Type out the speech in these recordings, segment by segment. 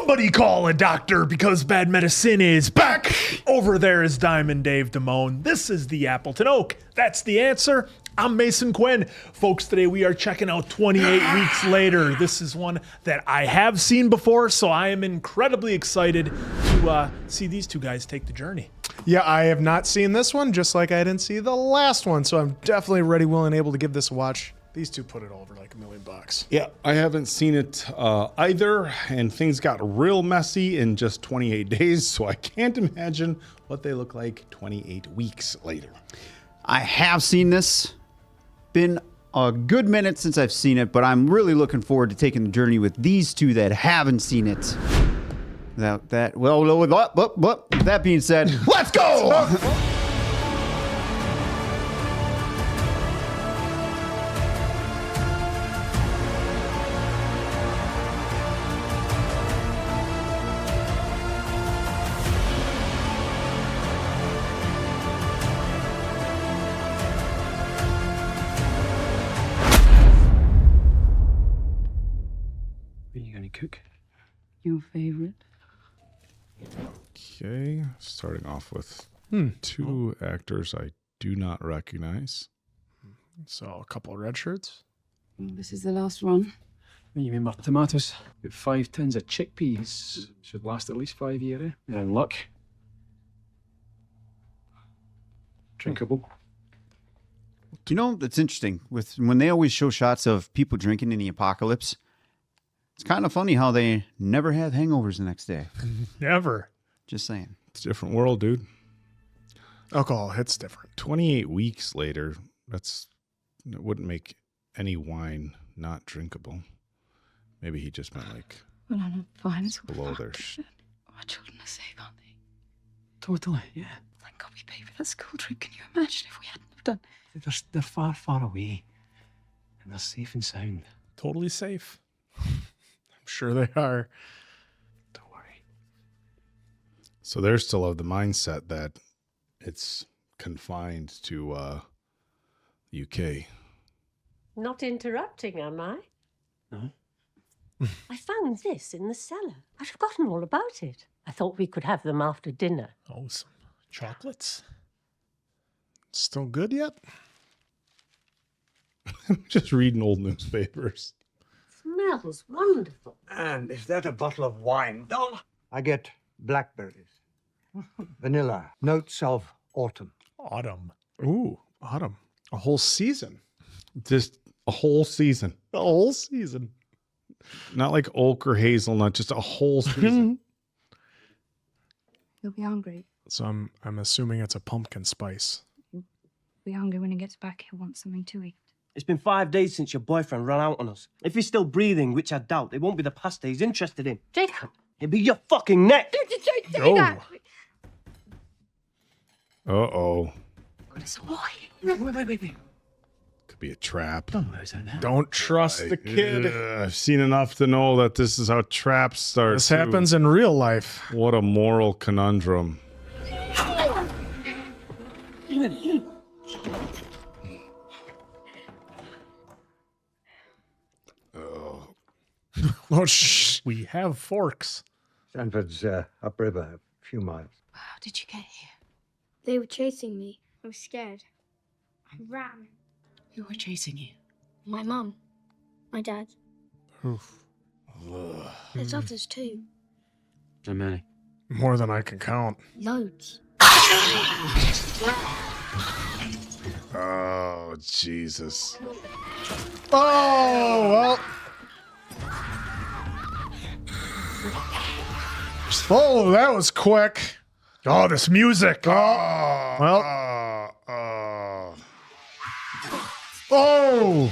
Somebody call a doctor because bad medicine is back. Over there is Diamond Dave Damone. This is the Appleton Oak. That's the answer. I'm Mason Quinn. Folks, today we are checking out 28 Weeks Later. This is one that I have seen before, so I am incredibly excited to see these two guys take the journey. Yeah, I have not seen this one, just like I didn't see the last one, so I'm definitely ready, willing, able to give this a watch. These two put it over like $1 million. Yeah, I haven't seen it either, and things got real messy in just 28 days, so I can't imagine what they look like 28 weeks later. I have seen this. Been a good minute since I've seen it, but I'm really looking forward to taking the journey with these two that haven't seen it. That being said, let's go! What are you going to cook? Your favorite? Okay, starting off with two actors I do not recognize. So a couple of red shirts. This is the last one. What you mean by tomatoes? Got 5 tins of chickpeas. Should last at least 5 years, eh? You're in luck. Drinkable. You know, it's interesting. When they always show shots of people drinking in the apocalypse, it's kind of funny how they never have hangovers the next day. Never. Just saying. It's a different world, dude. Alcohol hits different. 28 weeks later, it wouldn't make any wine not drinkable. Maybe he just meant like Well, I'm not fine. It's all below fucked. their Our children are safe, aren't they? Totally, yeah. Thank God we paid for that school trip. Can you imagine if we hadn't have done? They're far, far away. And they're safe and sound. Totally safe. I'm sure they are. Don't worry. So they're still of the mindset that it's confined to the UK. Not interrupting, am I? No. I found this in the cellar. I'd forgotten all about it. I thought we could have them after dinner. Oh, some chocolates. Still good yet? I'm just reading old newspapers. Smells wonderful. And is that a bottle of wine? No. I get blackberries, vanilla, notes of autumn. Autumn. Ooh, autumn. A whole season. Just a whole season. A whole season. Not like oak or hazelnut, just a whole season. You'll be hungry. So I'm assuming it's a pumpkin spice. Be hungry when he gets back. He'll want something to eat. It's been 5 days since your boyfriend ran out on us. If he's still breathing, which I doubt, it won't be the pasta he's interested in. Jacob. It'll be your fucking neck. Don't say Oh. that. Uh-oh. What is a boy? Wait. Could be a trap. Don't lose it now. Don't trust the kid. I've seen enough to know that this is how traps start. This too. happens in real life. What a moral conundrum. Oh, shh. We have forks. Stanford's upriver, a few miles. How did you get here? They were chasing me. I was scared. I ran. Who were chasing you? My mum. My dad. Oof. There's others too. How many? More than I can count. Loads. Oh, Jesus. Oh, well. Oh, that was quick. Oh, this music. Oh, well. Oh.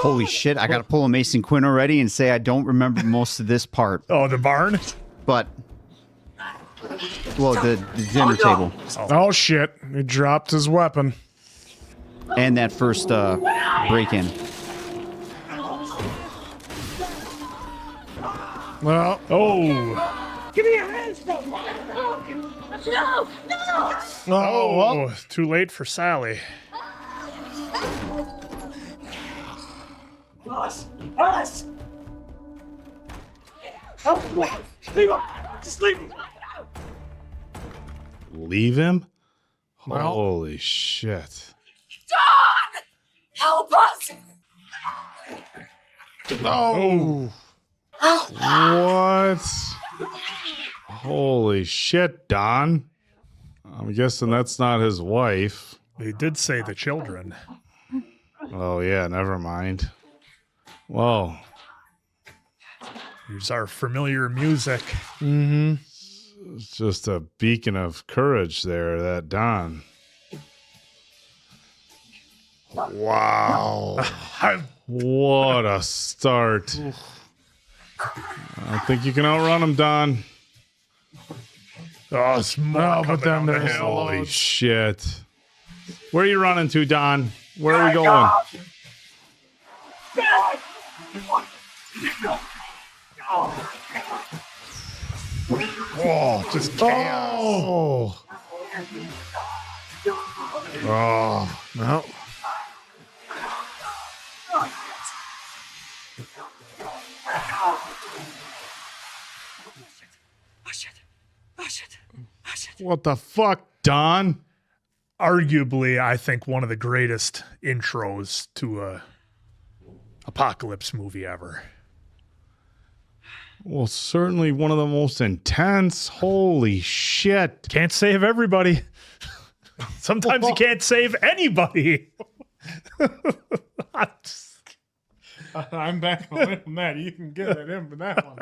Holy shit, I gotta pull a Mason Quinn already and say I don't remember most of this part. Oh, the barn? But, well, the dinner table. Oh, shit. He dropped his weapon. And that first break-in. Well, oh. Give me your hands, No! No! Oh, well, too late for Sally. Us! Us! Help me! Leave him! Just leave him! Leave him? Well- Holy shit. Dawn! Help us! Oh. What? Holy shit, Don. I'm guessing that's not his wife. They did say the children. Oh, yeah, never mind. Well, Here's our familiar music. it's just a beacon of courage there, that Don. Wow. What a start. I think you can outrun him, Don. Oh, it's more but coming then down the there's hill. Holy shit. Where are you running to, Don? Where are we going? Oh, just chaos. Oh. Oh. No. What the fuck, Don? Arguably, I think one of the greatest intros to a apocalypse movie ever. Well, certainly one of the most intense. Holy shit. Can't save everybody. Sometimes you can't save anybody. I'm back on that. You can get at him for that one.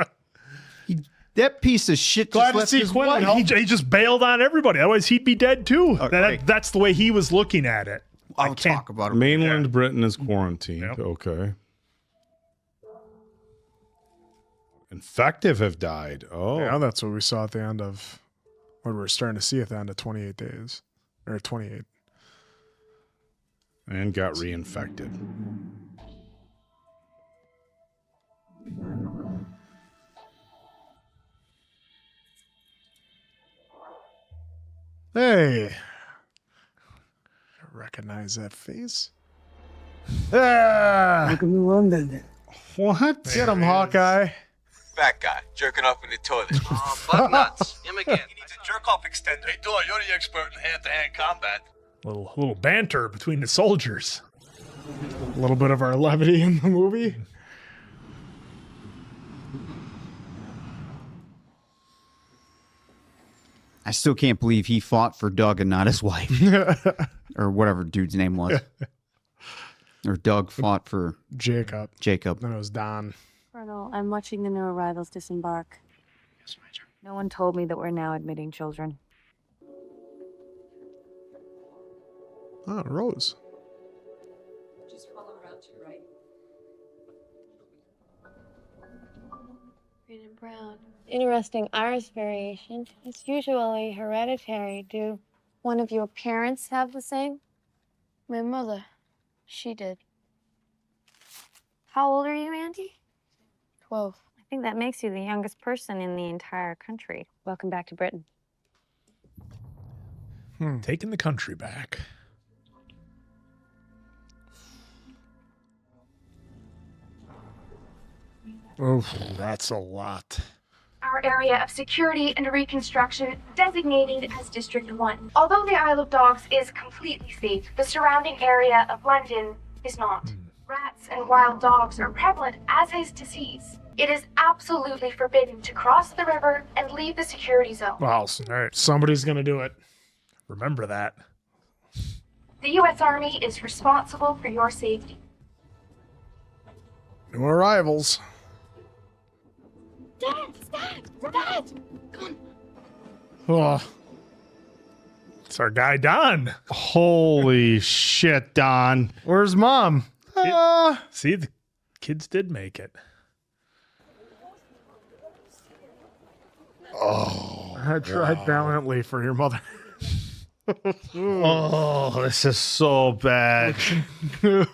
That piece of shit Glad just to left see his Quinn. wife. He just bailed on everybody. Otherwise, he'd be dead too. Okay. That's the way he was looking at it. I'll talk about it. Mainland Britain is quarantined. Yep. Okay. Infective have died. Oh. Yeah, that's what we saw at the end of what we were starting to see at the end of 28 days. Or 28. And got reinfected. Hey. Recognize that face? Ah! Look at me run then. What? Get him, Hawkeye. Fat guy jerking off in the toilet. Oh, bug nuts. Him again. He needs a jerk off extender. Hey, Doyle, you're the expert in hand-to-hand combat. Little banter between the soldiers. A little bit of our levity in the movie. I still can't believe he fought for Doug and not his wife. Or whatever dude's name was. Or Doug fought for Jacob. Jacob. Then it was Don. Colonel, I'm watching the new arrivals disembark. Yes, Major. No one told me that we're now admitting children. Oh, Rose. Just follow around to your right. Green and brown. Interesting iris variation. It's usually hereditary. Do one of your parents have the same? My mother. She did. How old are you, Auntie? 12. I think that makes you the youngest person in the entire country. Welcome back to Britain. Taking the country back. Oh, that's a lot. Our area of security and reconstruction designated as District 1. Although the Isle of Dogs is completely safe, the surrounding area of London is not. Rats and wild dogs are prevalent, as is disease. It is absolutely forbidden to cross the river and leave the security zone. Well, all right. Somebody's going to do it. Remember that. The U.S. Army is responsible for your safety. New arrivals. Dad! Dad! Dad! Come on. Oh, It's our guy, Don. Holy shit, Don. where's Mom? See, the kids did make it. Oh, I tried valiantly for your mother. Oh, this is so bad. The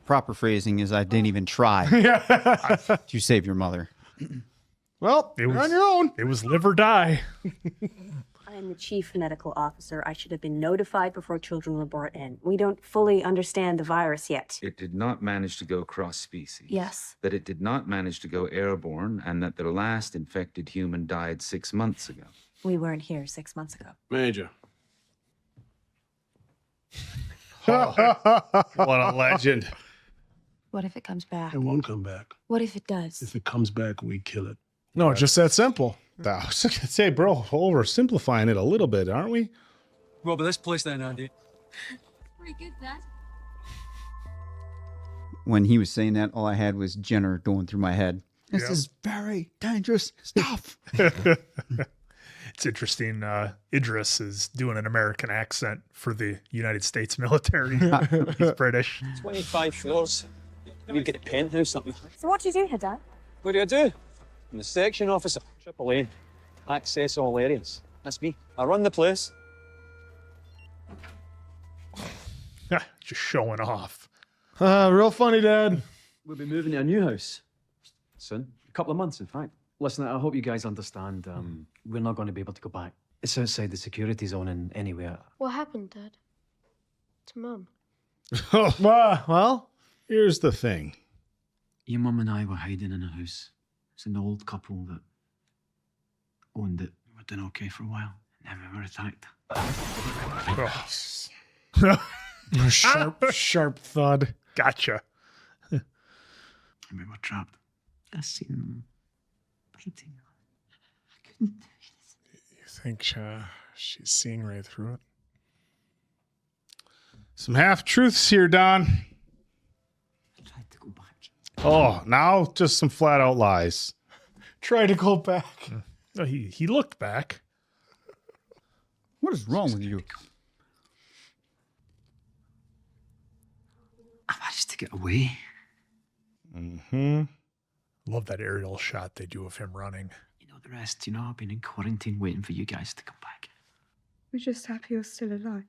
proper phrasing is I didn't even try to save your mother. Well, It was you're on your own. It was live or die. I am the chief medical officer. I should have been notified before children were brought in. We don't fully understand the virus yet. It did not manage to go cross-species. Yes. That it did not manage to go airborne, and that their last infected human died 6 months ago. We weren't here 6 months ago. Major. What a legend. What if it comes back? It won't come back. What if it does? If it comes back, we kill it. No, just that simple. I was gonna say, bro, oversimplifying it a little bit, aren't we? Well, but this place then, Andy. Pretty good, Dad. When he was saying that, all I had was Jenner going through my head. This Yeah. is very dangerous stuff. It's interesting. Idris is doing an American accent for the United States military. He's British. 25 floors. Maybe get a penthouse, something. So what do you do here, Dad? What do? I'm the section officer. Triple A. Access all areas. That's me. I run the place. Just showing off. Real funny, Dad. We'll be moving to a new house soon. A couple of months, in fact. Listen, I hope you guys understand. We're not going to be able to go back. It's outside the security zone and anywhere. What happened, Dad? To Mum? Well, here's the thing. Your mum and I were hiding in a house. It's an old couple that owned it. We were doing okay for a while. And then we were attacked. Sharp thud. Gotcha. And we were trapped. I seen them painting. I couldn't do it. You think she's seeing right through it? Some half-truths here, Don. I tried to go back. Oh, now just some flat-out lies. Try to go back. No, he looked back. What is wrong with you? I managed to get away. Mm-hmm. Love that aerial shot they do of him running. You know the rest, I've been in quarantine waiting for you guys to come back. We're just happy you're still alive.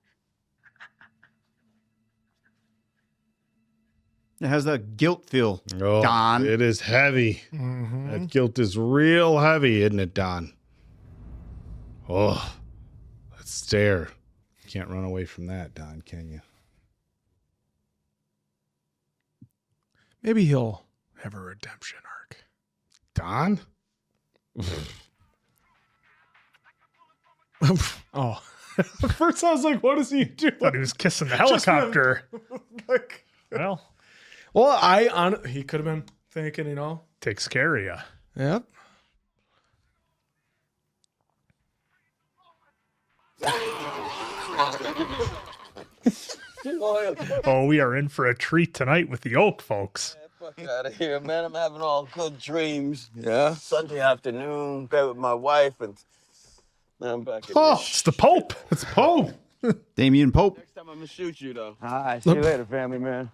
It has that guilt feel, Oh, Don. it is heavy. Mm-hmm. That guilt is real heavy, isn't it, Don? Oh, that stare. Can't run away from that, Don, can you? Maybe he'll have a redemption arc. Don? Oh. At first I was like, what is he doing? Thought he was kissing the Just helicopter. like, Well, he could have been thinking, takes care of you. Yep. Oh, we are in for a treat tonight with the Oak, folks. Fuck out of here, man. I'm having all good dreams. Yeah. Sunday afternoon, bed with my wife, and now I'm back. It's the Pope. It's Pope. Damien Pope. Next time I'm gonna shoot you, though. All right. See you later, family, man.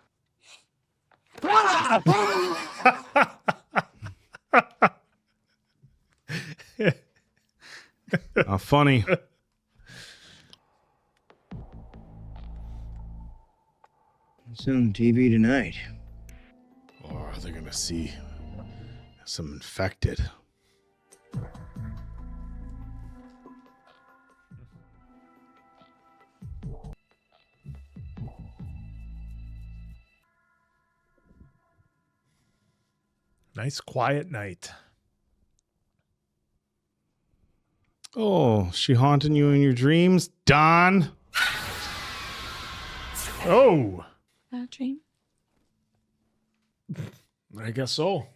How funny. It's on TV tonight. Or they're going to see some infected. Nice quiet night. Oh, she haunting you in your dreams, Don? Oh. Bad dream? I guess so.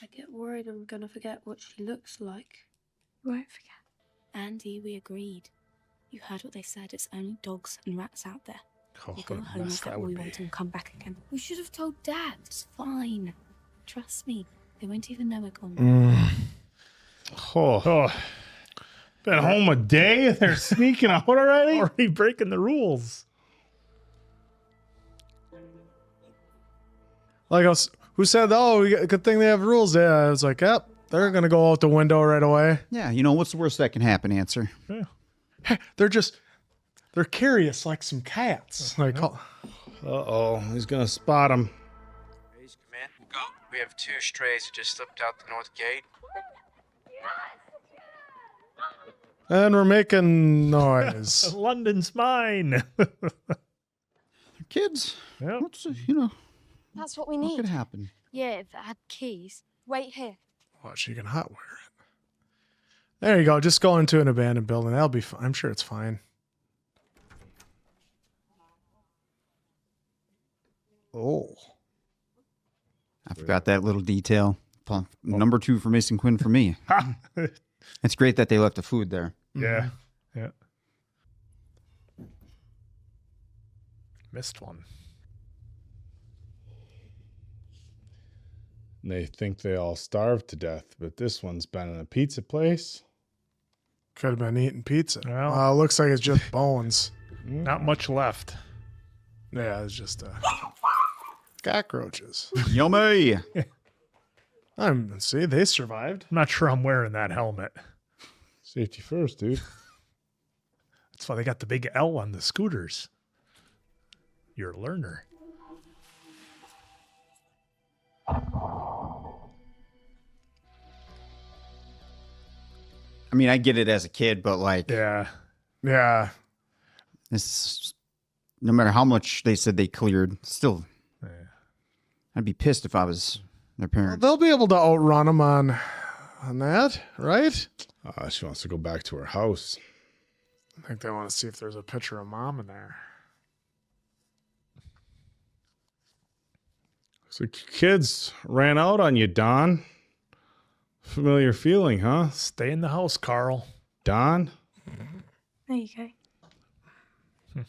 I get worried I'm gonna forget what she looks like. You won't forget. Andy, we agreed. You heard what they said. It's only dogs and rats out there. Oh, You go what a home, mess look that at what would we be. want, and come back again. We should have told Dad. It's fine. Trust me. They won't even know we're gone. Oh. Been home a day and they're sneaking out already? Already breaking the rules. Like, who said, good thing they have rules? Yeah, I was like, yep, they're going to go out the window right away. Yeah, what's the worst that can happen? Answer. Yeah. Hey, they're curious like some cats. Like, Uh-oh, he's going to spot him. Go. We have 2 strays that just slipped out the north gate. And we're making noise. London's mine. Kids. Yeah. What's, you know, That's what we what need. could happen? Yeah, if it had keys. Wait here. Watch, you can hotwire it. There you go. Just go into an abandoned building. That'll be fine. I'm sure it's fine. Oh. I forgot that little detail. Number 2 for Mason Quinn for me. It's great that they left the food there. Yeah. Yeah. Missed one. They think they all starved to death, but this one's been in a pizza place. Could have been eating pizza. Well, Looks like it's just bones. Not much left. Yeah, it's just cockroaches. Yummy. See, they survived. I'm not sure I'm wearing that helmet. Safety first, dude. That's why they got the big L on the scooters. You're a learner. I mean, I get it as a kid, but like, Yeah. this, no matter how much they said they cleared, still, I'd be pissed if I was their parents. They'll be able to outrun them on that, right? She wants to go back to her house. I think they want to see if there's a picture of mom in there. So kids ran out on you, Don. Familiar feeling, huh? Stay in the house, Carl. Don? There you go.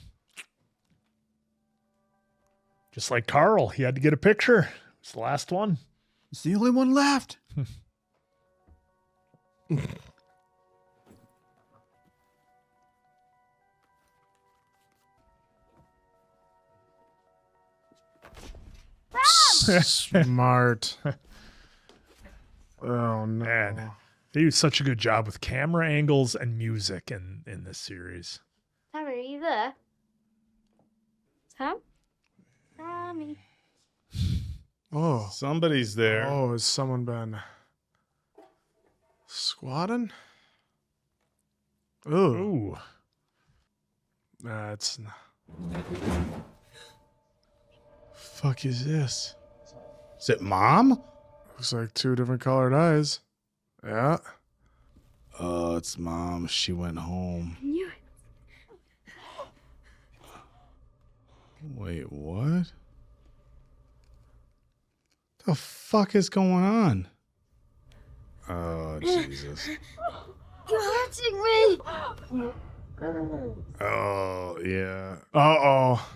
Just like Carl, he had to get a picture. It's the last one. It's the only one left. Smart. Oh, no. Man, they do such a good job with camera angles and music in this series. Tommy, are you there? Tom? Tommy. Oh. Somebody's there. Oh, has someone been squatting? Ooh. Ooh. That's... Fuck is this? Is it Mom? Looks like 2 different colored eyes. Yeah. Oh, it's Mom. She went home. Wait, what? The fuck is going on? Oh, Jesus. You're hurting me. Oh, yeah. Uh-oh.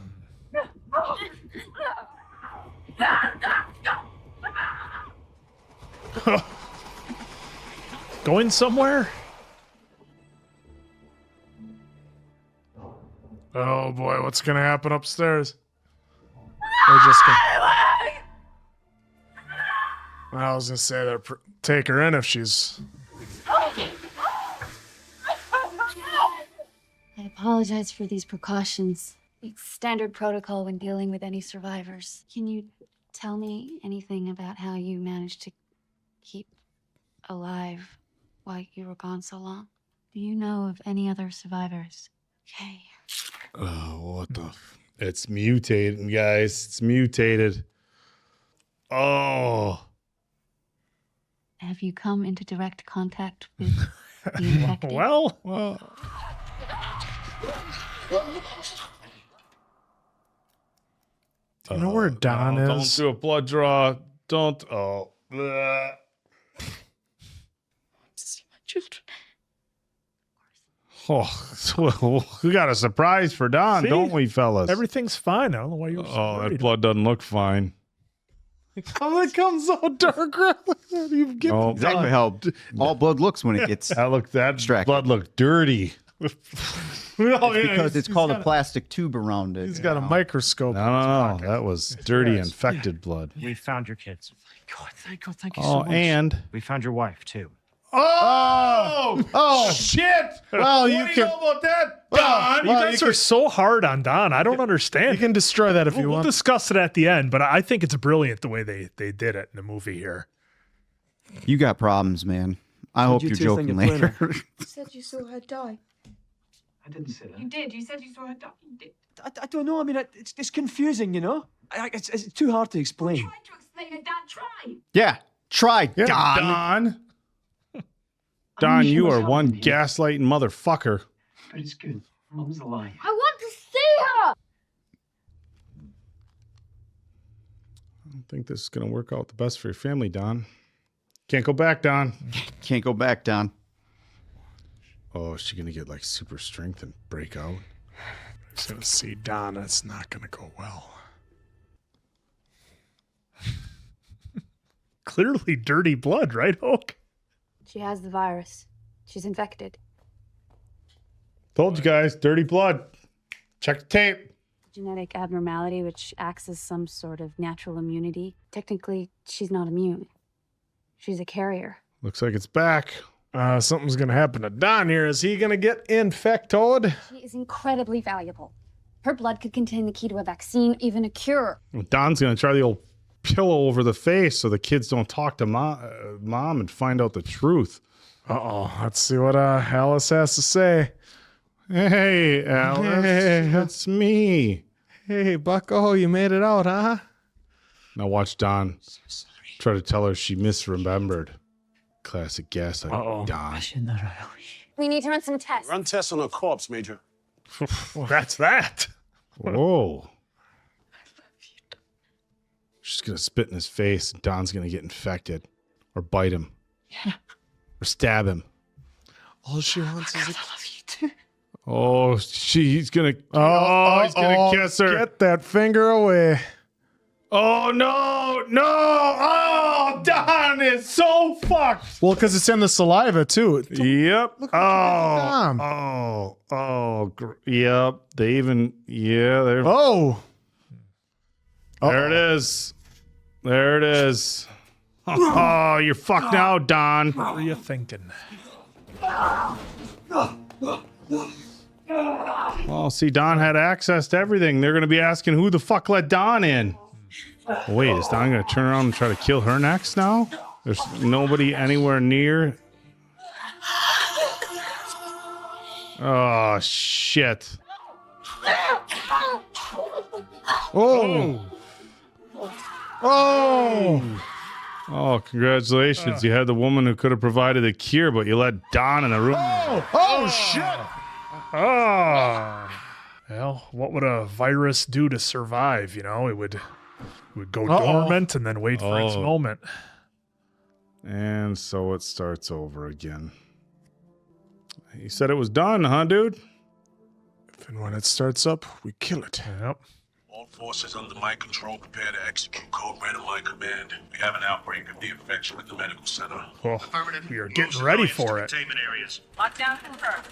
Going somewhere? Oh boy, what's gonna happen upstairs? They're just gonna... I was gonna say they're take her in if she's... I apologize for these precautions. It's standard protocol when dealing with any survivors. Can you tell me anything about how you managed to keep alive while you were gone so long? Do you know of any other survivors? Okay. Oh, what the... It's mutated, guys. It's mutated. Oh. Have you come into direct contact with the infected? Well. Do you know where Don is? Don't do a blood draw. Don't. Oh. Bleh. See my children. Oh, we got a surprise for Don, See? don't we, fellas? Everything's fine. I don't know why you were so Oh, that worried. blood doesn't look fine. Oh, it comes so dark. You've given Oh, Exactly how all blood looks when it gets that extracted. blood looked dirty. Oh, It's because it's called a plastic tube around it. He's got a microscope. No, that was dirty, infected blood. We found your kids. Thank God, thank you Oh, so much. and We found your wife, too. oh, shit! Well, what you do you can- know about that, Don? You guys are so hard on Don. I don't understand. You can destroy that if you We'll want. discuss it at the end, but I think it's brilliant the way they did it in the movie here. You got problems, man. I hope you you're two think joking you're playing later. You said you saw her die. I didn't say that. You did. You said you saw her die. You did. I don't know. I mean, it's confusing, you know? It's too hard to explain. Try to explain it, Dad. Try. Yeah, try, Yeah, Don. Don. Don, you are one gaslighting motherfucker. But it's good. Mum's alive. I want to see her! I don't think this is going to work out the best for your family, Don. Can't go back, Don. Can't go back, Don. Oh, is she going to get like super strength and break out? Just gonna see Donna. It's not gonna go well. Clearly dirty blood, right, Hulk? She has the virus. She's infected. Told you guys, dirty blood. Check the tape. Genetic abnormality, which acts as some sort of natural immunity. Technically, she's not immune. She's a carrier. Looks like it's back. Something's gonna happen to Don here. Is he gonna get infected? She is incredibly valuable. Her blood could contain the key to a vaccine, even a cure. Don's going to try the old pillow over the face so the kids don't talk to mom and find out the truth. Uh-oh. Let's see what Alice has to say. Hey, Alice. Hey. That's me. Hey, Bucko, you made it out, huh? Now watch Don try to tell her she misremembered. Classic gaslight. Don. We need to run some tests. Run tests on a corpse, Major. That's that. Whoa. She's going to spit in his face and Don's going to get infected. Or bite him. Yeah. Or stab him. All she wants is a... Oh, he's going to... he's going to kiss her. Get that finger away. Oh, no. Oh, Don is so fucked. Well, because it's in the saliva, too. Yep. Look what Yep. They even... Yeah, they're... Oh. There it is. There it is. Oh, you're fucked now, Don. What were you thinking? Well, see, Don had access to everything. They're going to be asking who the fuck let Don in. Wait, is Don going to turn around and try to kill her next now? There's nobody anywhere near. Oh, shit. Oh. Oh. Oh, congratulations. You had the woman who could have provided the cure, but you let Don in the room. Oh, shit. Oh. Well, what would a virus do to survive? You know, it would go dormant and then wait for its moment. And so it starts over again. You said it was done, huh, dude? If and when it starts up, we kill it. Yep. All forces under my control prepare to execute Code Red on my command. We have an outbreak of the infection at the medical center. Well, we are getting ready for it. Containment areas. Lockdown confirmed.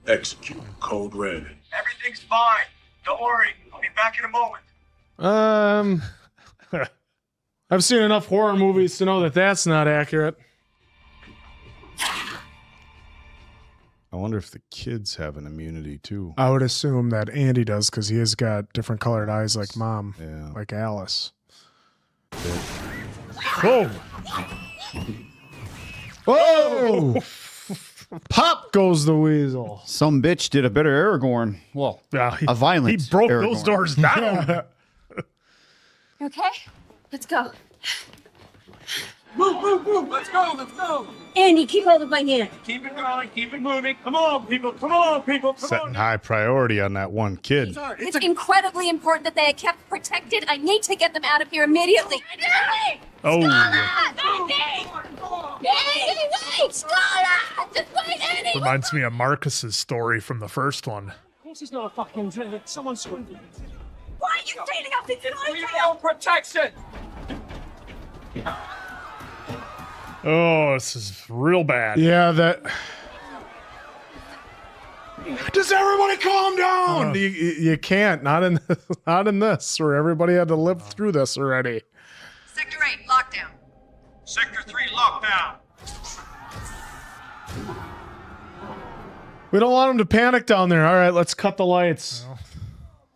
Execute Code Red. Everything's fine. Don't worry. I'll be back in a moment. I've seen enough horror movies to know that that's not accurate. I wonder if the kids have an immunity too. I would assume that Andy does because he has got different colored eyes like Mom, Yeah. like Alice. Whoa! Whoa! Pop goes the weasel. Some bitch did a better Aragorn. Well, Yeah, a violent He broke Aragorn. those doors down. You okay? Let's go. Move. Let's go. Andy, keep hold of my hand. Keep it going. Keep it moving. Come on, people. Come on. Setting high priority on that one kid. It's incredibly important that they are kept protected. I need to get them out of here immediately. Oh. Wait! Stop! Just wait, Andy! Reminds me of Marcus's story from the first one. This is not a fucking drill. Someone's screaming. Why are you cleaning up the No protection. Oh, this is real bad. Yeah, that. Does everybody calm down? You can't. Not in this, where everybody had to live through this already. Sector 8, lockdown. Sector 3, lockdown. We don't want them to panic down there. All right, let's cut the lights.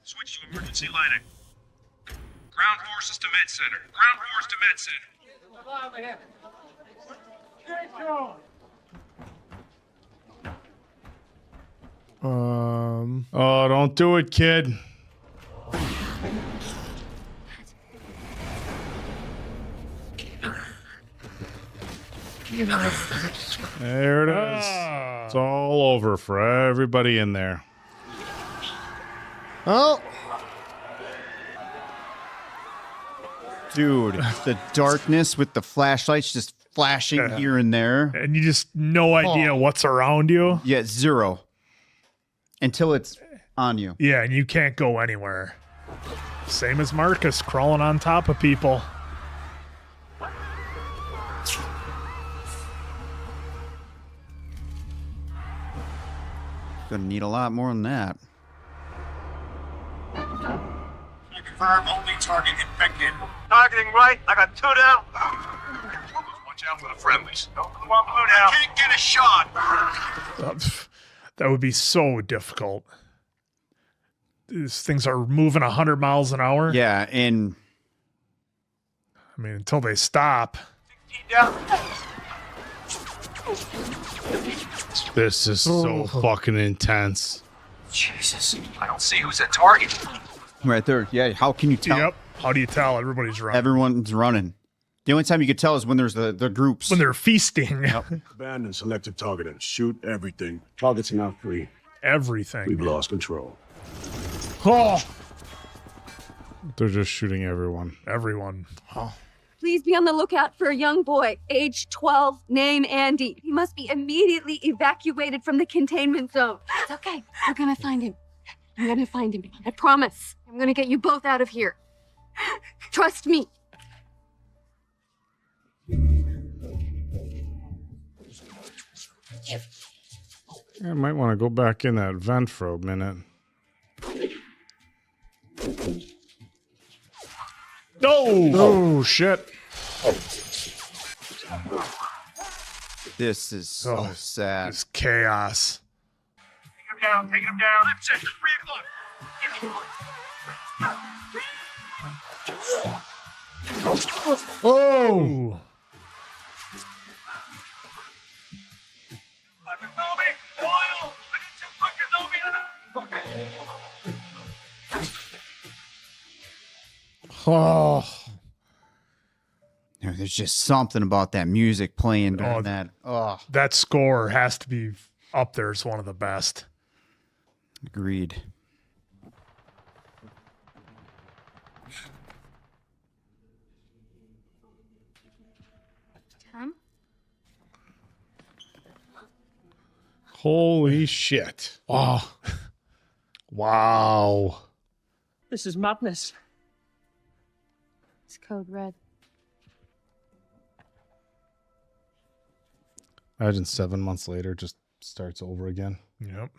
Switch to emergency lighting. Ground forces to med center. Ground force to med center. Oh, don't do it, kid. There it is. It's all over for everybody in there. Oh. Dude, the darkness with the flashlights just flashing here and there. And you just no idea what's around you. Yeah, zero. Until it's on you. Yeah, and you can't go anywhere. Same as Marcus crawling on top of people. Gonna need a lot more than that. I confirm only target infected. Targeting right. I got 2 down. Watch out for the friendlies. Come on, blue down. Can't get a shot. That would be so difficult. These things are moving 100 miles an hour. Yeah, and I mean, until they stop. This is so fucking intense. Jesus, I don't see who's at target. right there. Yeah, how can you tell? Yep. How do you tell? Everybody's running. Everyone's running. The only time you could tell is when there's the groups. When they're feasting. Yep. Abandon selective targeting. Shoot everything. Targets are now free. Everything. We've lost control. Oh. They're just shooting everyone. Everyone. Oh. Please be on the lookout for a young boy, age 12, name Andy. He must be immediately evacuated from the containment zone. It's okay. We're gonna find him. I'm gonna find him. I promise. I'm gonna get you both out of here. Trust me. I might want to go back in that vent for a minute. Oh shit. This is so sad. It's chaos. Take him down. Taking him down. Left sector, 3 o'clock. Oh. Oh. There's just something about that music playing during that. Oh. That score has to be up there. It's one of the best. Agreed. Tom? Holy shit. Oh. Wow. This is madness. It's code red. Imagine 7 months later, just starts over again. Yep.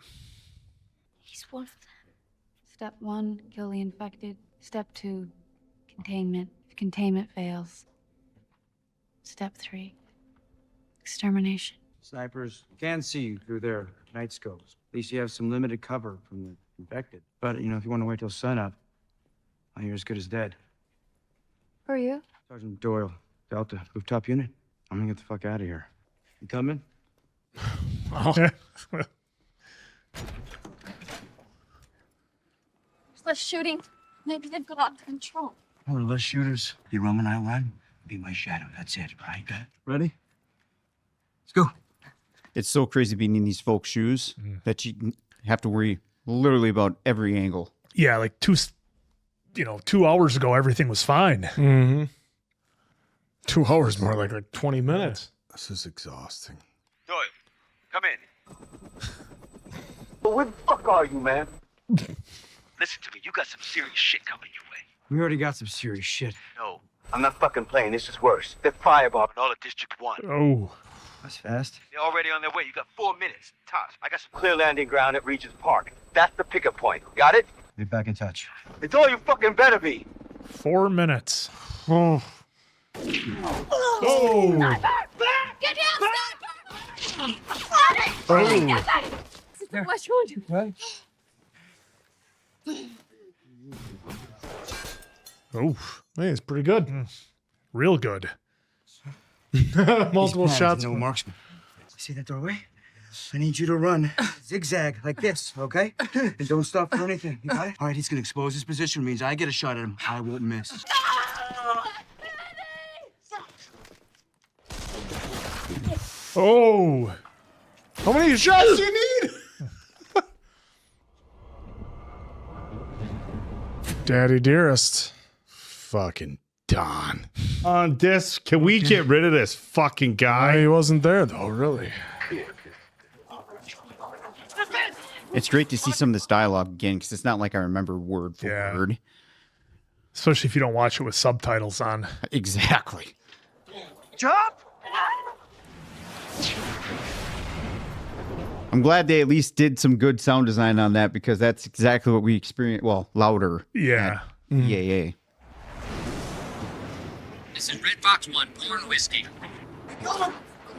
He's one of them. Step 1, kill the infected. Step 2, containment. If containment fails. Step 3, extermination. Snipers can see you through their night scopes. At least you have some limited cover from the infected. But, if you want to wait till sunup, well, you're as good as dead. Who are you? Sergeant Doyle, Delta, rooftop unit. I'm gonna get the fuck out of here. You coming? There's less shooting. Maybe they've got out of control. Oh, less shooters. You run when I run. Be my shadow. That's it, right? Ready? Let's go. It's so crazy being in these folks' shoes that you have to worry literally about every angle. Yeah, like 2 hours ago, everything was fine. Mm-hmm. 2 hours more, like 20 minutes. This is exhausting. Doyle, come in. Where the fuck are you, man? Listen to me. You got some serious shit coming your way. We already got some serious shit. No. I'm not fucking playing. This is worse. They're firebombing all of District 1. Oh. That's fast. They're already on their way. You got 4 minutes. Tops. I got some clear landing ground at Regis Park. That's the pickup point. Got it? Be back in touch. It's all you fucking better be. 4 minutes. Oh. Oh. Get down, sniper! What's wrong? Right. Oh. Hey, it's pretty good. Real good. Multiple shots. No marksman. See that doorway? I need you to run zigzag like this, okay? And don't stop for anything. You got it? All right, he's gonna expose his position. Means I get a shot at him. I won't miss. Oh. How many shots do you need? Daddy dearest. Fucking Don. On this, can we get rid of this fucking guy? He wasn't there though, really. It's great to see some of this dialogue again because it's not like I remember word for word. Especially if you don't watch it with subtitles on. Exactly. Drop! I'm glad they at least did some good sound design on that because that's exactly what we experienced. Well, louder. Yeah. EAA. This is Red Fox 1, Byrne whiskey. Go!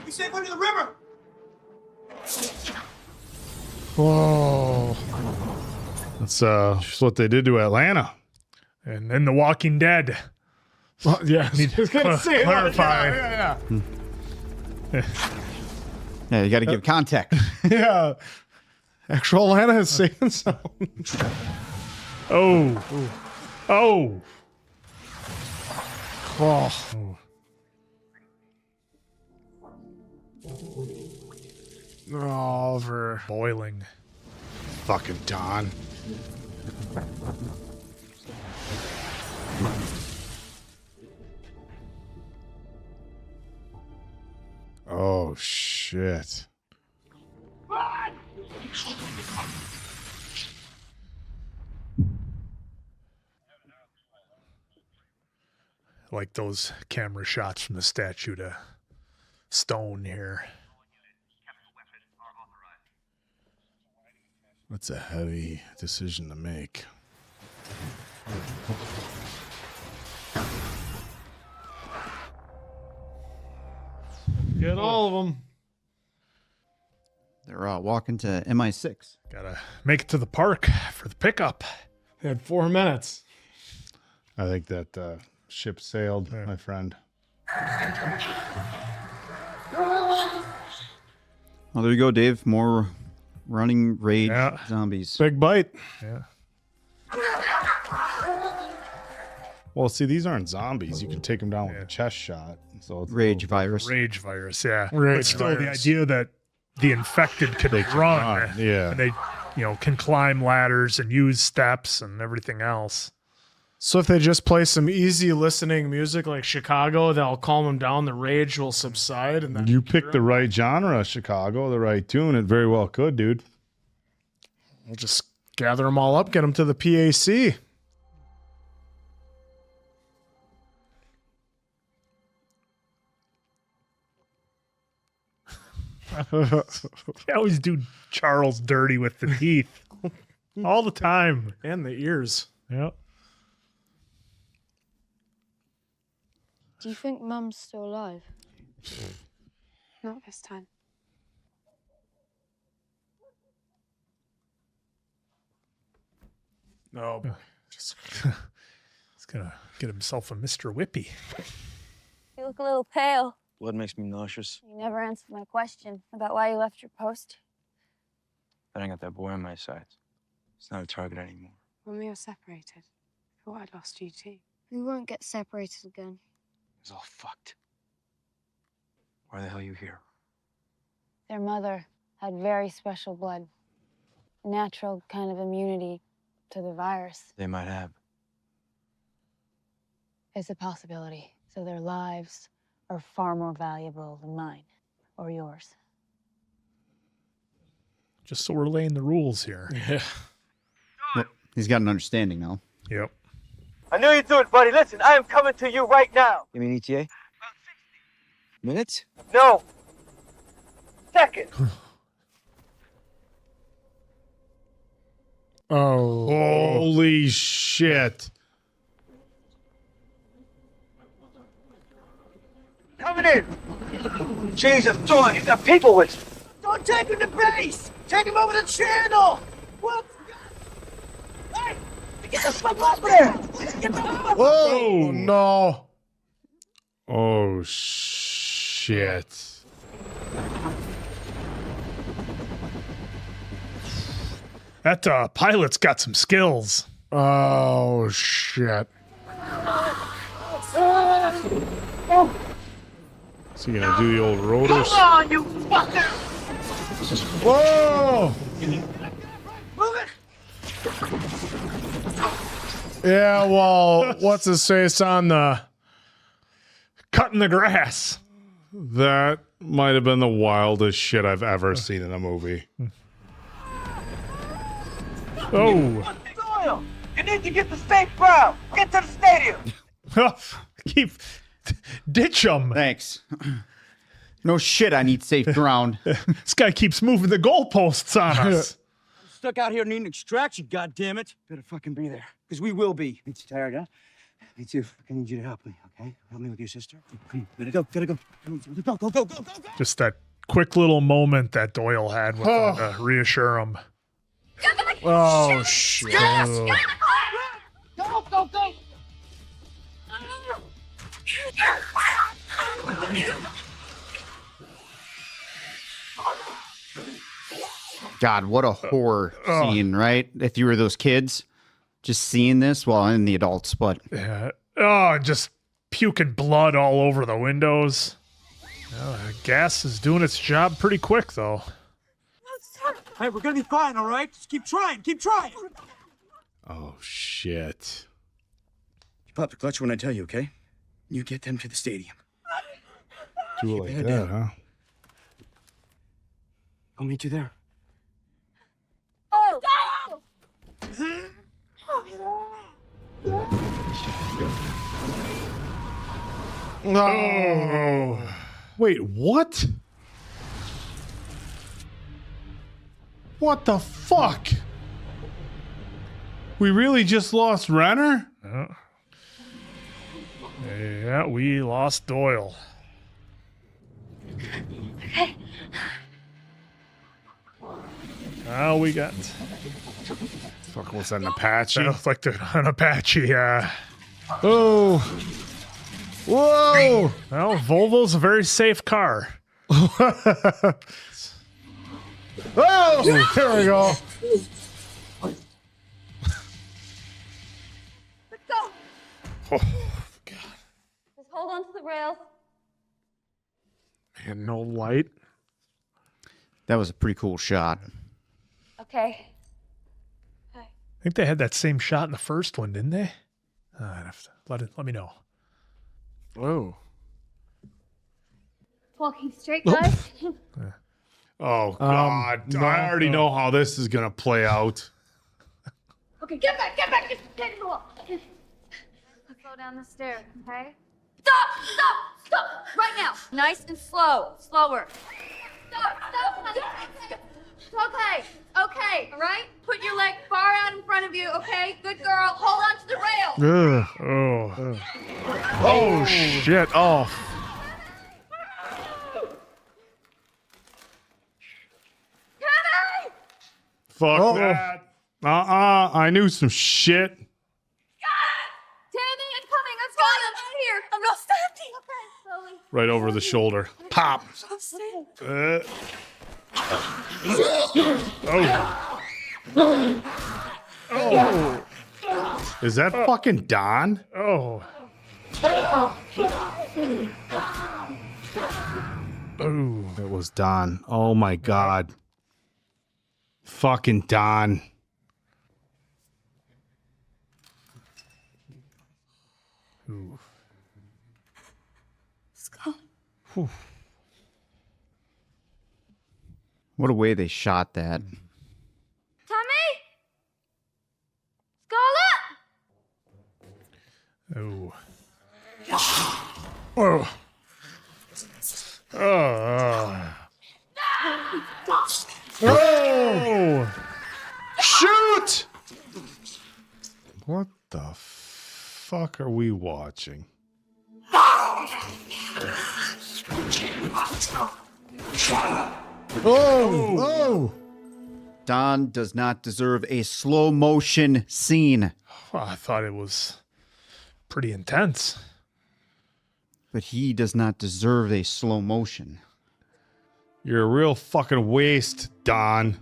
Be safe under the river! Whoa. That's what they did to Atlanta. And then The Walking Dead. Well, yeah, Need to clarify. Yeah, you got to give context. Yeah. Actual Atlanta is safe and sound. Oh. Oh. Oh. Over. Boiling. Fucking Don. Oh, shit. Like those camera shots from the statue to stone here. That's a heavy decision to make. Get all of them. They're walking to MI6. Gotta make it to the park for the pickup. They had 4 minutes. I think that ship sailed, my friend. Well, there you go, Dave. More running rage zombies. Big bite. Yeah. Well, see, these aren't zombies. You can take them down with a chest shot. So it's Rage virus. Rage virus, yeah. Rage but still, the virus. idea that the infected can run. Yeah. And they, can climb ladders and use steps and everything else. So if they just play some easy listening music like Chicago, that'll calm them down. The rage will subside. And then You picked the right genre, Chicago, the right tune. It very well could, dude. we'll just gather them all up, get them to the PAC. They always do Charles dirty with the teeth. All the time. And the ears. Yep. Do you think Mum's still alive? Not this time. No. Just he's gonna get himself a Mr. Whippy. You look a little pale. Blood makes me nauseous. You never answered my question about why you left your post. I ain't got that boy on my side. It's not a target anymore. When we were separated, I thought I'd lost you too. We won't get separated again. It's all fucked. Why the hell are you here? Their mother had very special blood. Natural kind of immunity to the virus. They might have. It's a possibility. So their lives are far more valuable than mine or yours. Just so we're laying the rules here. Yeah. Well, he's got an understanding now. Yep. I knew you'd do it, buddy. Listen, I am coming to you right now. You mean ETA? Minutes? No. Second. Oh. Holy shit. Coming in. Jesus, John, you got people with you. Don't take him to base. Take him over the channel. What? Hey, get the fuck up there. Get the fuck Whoa. No. Oh, shit. That pilot's got some skills. Oh, shit. So you gonna do the old rotors? Come on, you fucker! Whoa! Move it! Yeah, well, what's his face on the... Cutting the grass. That might have been the wildest shit I've ever seen in a movie. Oh. Doyle, you need to get to safe ground. Get to the stadium. Ditch him. Thanks. No shit, I need safe ground. This guy keeps moving the goalposts on us. I'm stuck out here needing extraction, goddammit. Better fucking be there, because we will be. Me too tired, huh? Me too. I need you to help me, okay? Help me with your sister. Come on, gotta go. Go. Just that quick little moment that Doyle had with him to reassure him. Oh, shit. Go. God, what a horror scene, right? If you were those kids just seeing this, well, and the adults, but Yeah. Oh, just puking blood all over the windows. Gas is doing its job pretty quick, though. Hey, we're gonna be fine, all right? Just keep trying. Oh, shit. You pop the clutch when I tell you, okay? You get them to the stadium. Do it like that, huh? I'll meet you there. Oh. No. Wait, what? What the fuck? We really just lost Renner? Yeah, we lost Doyle. Okay. Now we got... Fuck, what's that, an Apache? That looks like an Apache, yeah. Oh. Whoa. Well, Volvo's a very safe car. Oh, there we go. Let's go. Oh, Just hold on to the rails. And no light. that was a pretty cool shot. Okay. I think they had that same shot in the first one, didn't they? I'd have to let me know. Whoa. Walking straight, guys. Oh, God. I already know how this is going to play out. Okay, get back, get in the wall. Let's go down the stairs, okay? Stop! Right now. Nice and slow. Slower. Stop, honey. Okay, all right? Put your leg far out in front of you, okay? Good girl. Hold on to the rail. Oh, shit. Oh. Kenny! Fuck that. I knew some shit. Tammy, I'm coming. Let's go. I'm out here. I'm not standing. Okay, slowly. Right over the shoulder. Pop. Oh. Is that fucking Don? Oh. Oh, it was Don. Oh my God. Fucking Don. Ooh. Scott. What a way they shot that. Tommy? Scarlet? Oh. Oh. Oh. Shoot! What the fuck are we watching? Oh. Don does not deserve a slow motion scene. Well, I thought it was pretty intense. But he does not deserve a slow motion. You're a real fucking waste, Don.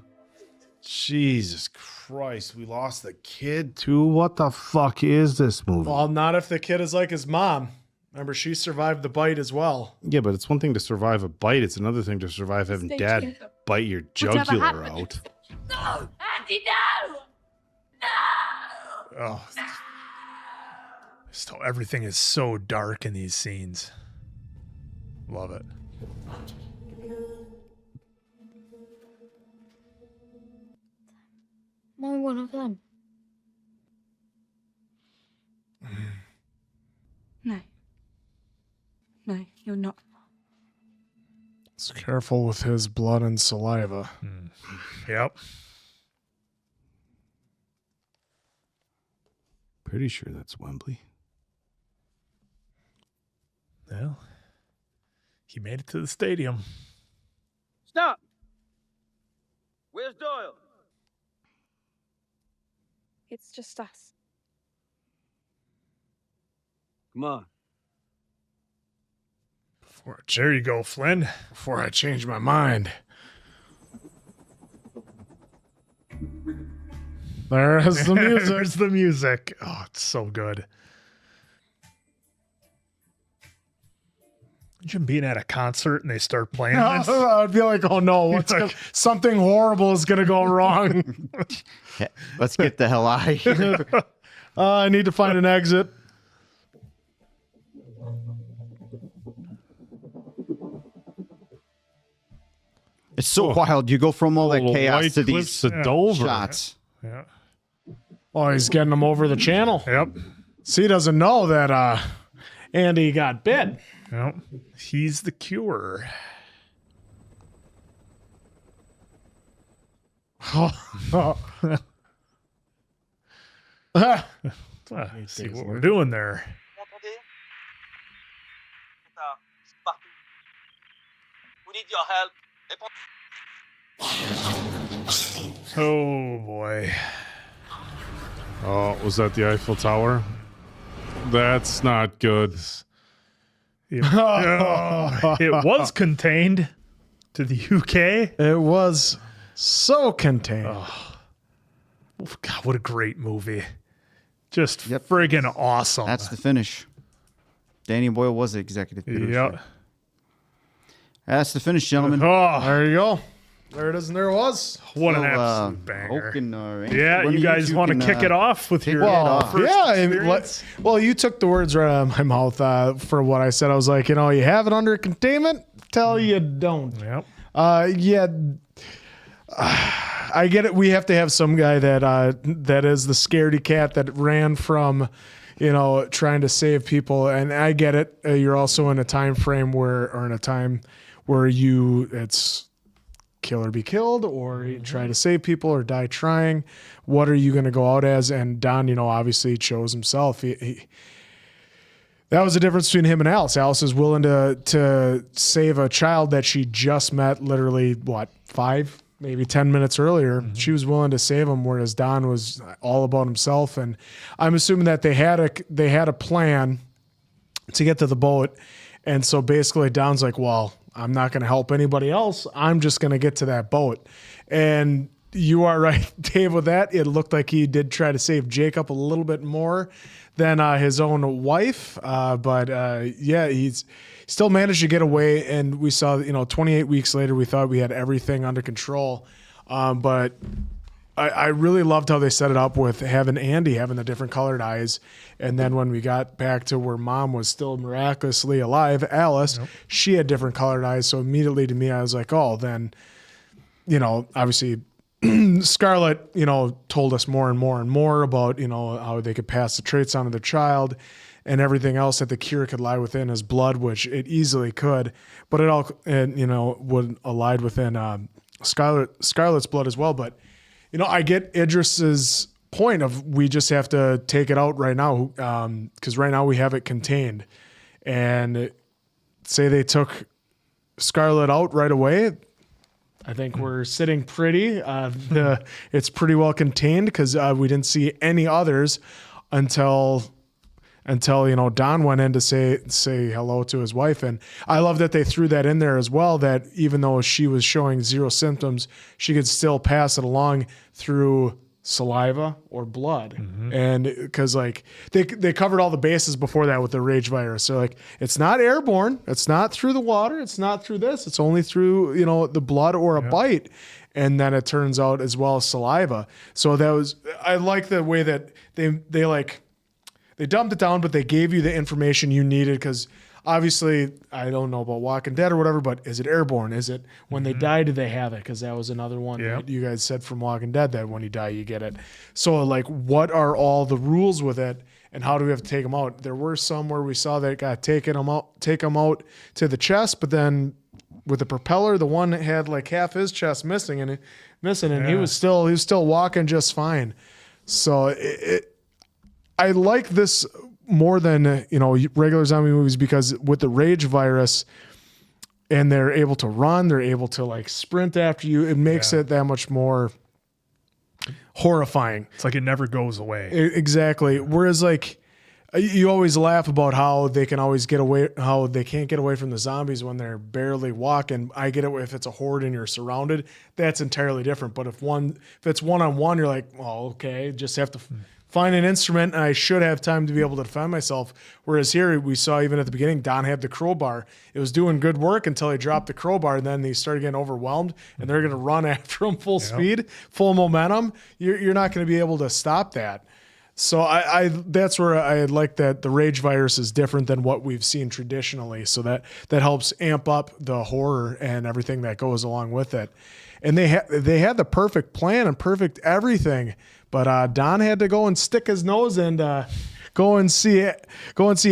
Jesus Christ, we lost the kid too? What the fuck is this movie? Well, not if the kid is like his mom. Remember, she survived the bite as well. Yeah, but it's one thing to survive a bite. It's another thing to survive having dad bite your jugular out. No! Andy, no! Oh, still, everything is so dark in these scenes. Love it. Am I one of them? No. No, you're not. So careful with his blood and saliva. Yep. Pretty sure that's Wembley. Well, he made it to the stadium. Stop! Where's Doyle? It's just us. Come on. There you go, Flynn. Before I change my mind. There's the music. There's the music. Oh, it's so good. Imagine being at a concert and they start playing this. I'd be like, oh no, something horrible is going to go wrong. Let's get the hell out of here. I need to find an exit. It's so wild. You go from all that chaos white to cliffs these to Dover. shots. Yeah. Oh, he's getting them over the channel. Yep. So he doesn't know that Andy got bit. Yep. He's the cure. See what we're doing there. We need your help. Oh boy. Oh, was that the Eiffel Tower? That's not good. It was contained to the UK. It was so contained. Oh, God, what a great movie. Just friggin' awesome. That's the finish. Danny Boyle was the executive producer. Yep. That's the finish, gentlemen. Oh, there you go. There it is, and there it was. What an absolute banger. Yeah, one you of guys want to kick it off with your first experience? Well, you took the words right out of my mouth for what I said. I was like, you have it under containment till you don't. Yep. I get it. We have to have some guy that is the scaredy cat that ran from, trying to save people. And I get it. You're also in a time frame where it's kill or be killed, or you try to save people or die trying. What are you going to go out as? And Don, obviously chose himself. That was the difference between him and Alice. Alice is willing to save a child that she just met literally, 5, maybe 10 minutes earlier. Mm-hmm. She was willing to save him, whereas Don was all about himself. And I'm assuming that they had a plan to get to the boat. And so basically Don's like, well, I'm not going to help anybody else. I'm just going to get to that boat. And you are right, Dave, with that. It looked like he did try to save Jacob a little bit more than his own wife. He's still managed to get away. And we saw, 28 weeks later, we thought we had everything under control. But I really loved how they set it up with having Andy having the different colored eyes. And then when we got back to where mom was still miraculously alive, Alice, she had different colored eyes. So immediately to me, I was like, oh, then, obviously Scarlett, told us more and more and more about, how they could pass the traits on to the child and everything else, that the cure could lie within his blood, which it easily could, but it all, would lie within Scarlett's blood as well. But, I get Idris's point of we just have to take it out right now, because right now we have it contained. And say they took Scarlett out right away, I think we're sitting pretty. It's pretty well contained because we didn't see any others until until, you know, Don went in to say hello to his wife. And I love that they threw that in there as well, that even though she was showing zero symptoms, she could still pass it along through saliva or blood. And because like they covered all the bases before that with the rage virus. So like, it's not airborne, it's not through the water, it's not through this, it's only through, you know, the blood or a bite. And then it turns out as well as saliva. So that was, I like the way that they dumped it down, but they gave you the information you needed, because obviously, I don't know about Walking Dead or whatever, but is it airborne? Is it when they die, do they have it? Because that was another one that you guys said from Walking Dead, that when you die, you get it. So like, what are all the rules with it, and how do we have to take them out? There were some where we saw that it got take them out to the chest, but then with the propeller, the one that had like half his chest missing, and he was still walking just fine. So I like this more than, you know, regular zombie movies, because with the rage virus, and they're able to run, they're able to like sprint after you, it makes it that much more horrifying. It's like it never goes away. Exactly. Whereas like, you always laugh about how they can always get away, how they can't get away from the zombies when they're barely walking. I get it if it's a horde and you're surrounded, that's entirely different. But if it's one-on-one, you're like, well, okay, just have to find an instrument, and I should have time to be able to defend myself. Whereas here, we saw even at the beginning, Don had the crowbar. It was doing good work until he dropped the crowbar, and then he started getting overwhelmed, and they're going to run after him full speed, full momentum. You're not going to be able to stop that. So I that's where I like that the rage virus is different than what we've seen traditionally. So that helps amp up the horror and everything that goes along with it. And they had the perfect plan and perfect everything, but Don had to go and stick his nose in to go and see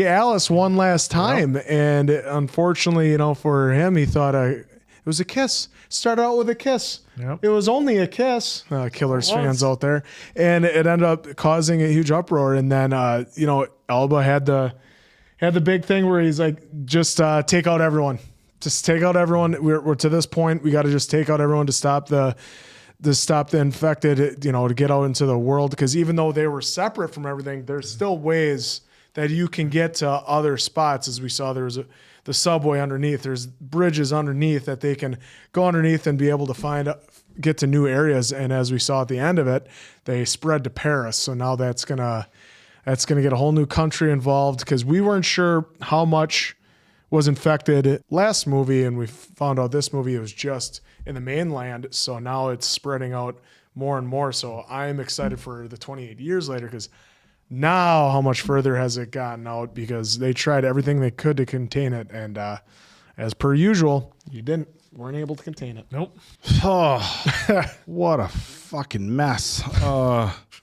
Alice one last time. And unfortunately, you know, for him, he thought it was a kiss. Started out with a kiss. It was only a kiss. Killers fans out there, and it ended up causing a huge uproar. And then you know, Elba had the big thing where he's like, just take out everyone. Just take out everyone. We're to this point. We got to just take out everyone to stop the infected. You know, to get out into the world, because even though they were separate from everything, there's still ways that you can get to other spots. As we saw, there was the subway underneath. There's bridges underneath that they can go underneath and be able to get to new areas. And as we saw at the end of it, they spread to Paris. So now that's gonna get a whole new country involved, because we weren't sure how much was infected last movie, and we found out this movie it was just in the mainland. So now it's spreading out more and more. So I'm excited for the 28 years later, because now how much further has it gotten out, because they tried everything they could to contain it, and as per usual, weren't able to contain it. Nope. Oh, what a fucking mess.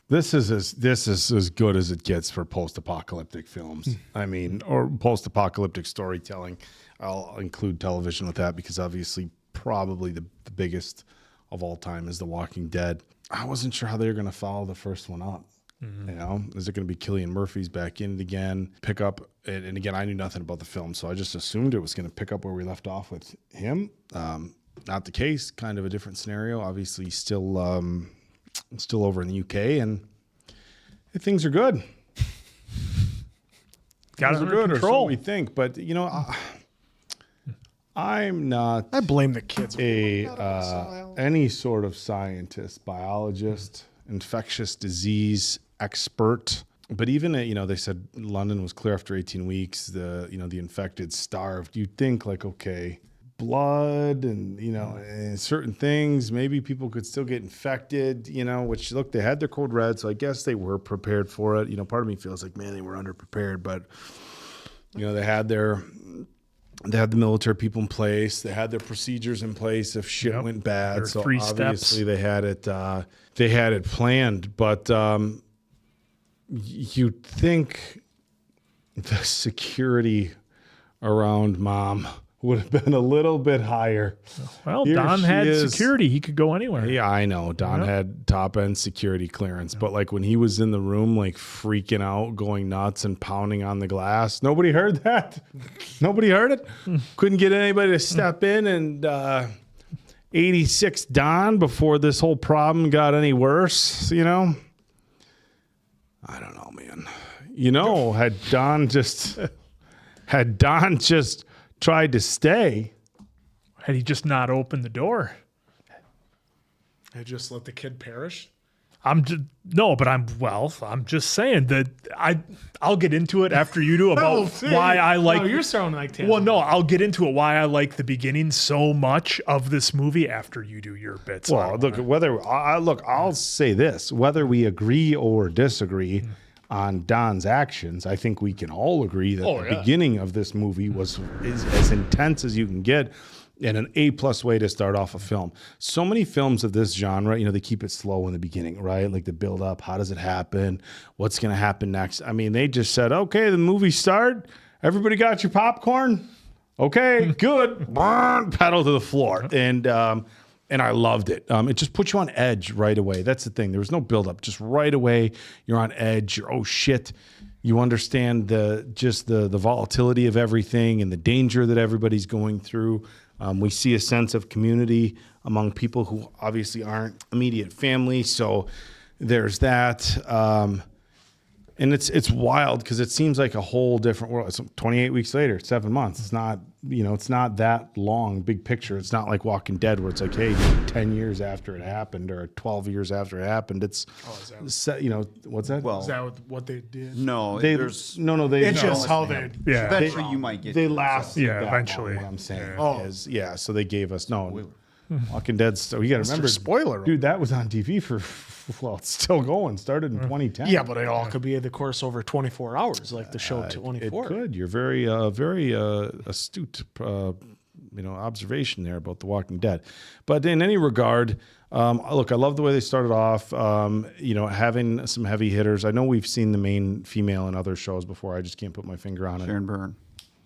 This is as good as it gets for post-apocalyptic films. I mean, or post-apocalyptic storytelling. I'll include television with that, because obviously probably the biggest of all time is The Walking Dead. I wasn't sure how they were going to follow the first one up. You know, is it going to be Cillian Murphy's back in it again, pick up, and again, I knew nothing about the film, so I just assumed it was going to pick up where we left off with him. Not the case, kind of a different scenario. Obviously, still over in the UK, and things are good. Got it under or so control. we think, but you know, I'm not. I blame the kids. Any sort of scientist, biologist, infectious disease expert. But even, you know, they said London was clear after 18 weeks. The infected starved. You'd think like, okay, blood and, you know, and certain things, maybe people could still get infected, you know, which look, they had their code red. So I guess they were prepared for it. You know, part of me feels like, man, they were underprepared, but you know, they had the military people in place. They had their procedures in place if shit went bad. So obviously they had it planned, but you'd think the security around Mom would have been a little bit higher. Well, Don had security. He could go anywhere. Yeah, I know. Don had top-end security clearance. But, like, when he was in the room, like, freaking out, going nuts and pounding on the glass, nobody heard that. Nobody heard it. Couldn't get anybody to step in and 86 Don before this whole problem got any worse, you know? I don't know, man. You know, had Don just tried to stay, had he just not opened the door, I just let the kid perish. I'm just saying that I'll get into it after you do about why I like. No, you're sounding like Tam. Well, no, I'll get into it why I like the beginning so much of this movie after you do your bits. Well, I'll say this: whether we agree or disagree on Don's actions, I think we can all agree that the beginning of this movie is as intense as you can get. And an A+ way to start off a film. So many films of this genre, they keep it slow in the beginning, right? Like the build up. How does it happen? What's going to happen next? I mean, they just said, okay, the movie start. Everybody got your popcorn? Okay, good. Pedal to the floor. And I loved it. It just puts you on edge right away. That's the thing. There was no build up. Just right away, you're on edge. You're, oh shit. You understand the volatility of everything and the danger that everybody's going through. We see a sense of community among people who obviously aren't immediate family. So there's that. And it's wild because it seems like a whole different world. It's 28 weeks later, 7 months. It's not, it's not that long, big picture. It's not like Walking Dead where it's like, hey, 10 years after it happened or 12 years after it happened. It's, what's that? Well, is that what they did? No, It's just how they. Yeah. Eventually, you might get. They last. Yeah, eventually. What I'm saying is, Oh. So they gave us Walking Dead. So you got to remember, spoiler, dude. That was on TV for it's still going. Started in 2010. Yeah, but it all could be the course over 24 hours, like the show 24. It could. You're very astute, observation there about The Walking Dead. But in any regard, look, I love the way they started off. Having some heavy hitters. I know we've seen the main female in other shows before. I just can't put my finger on it. Sharon Byrne.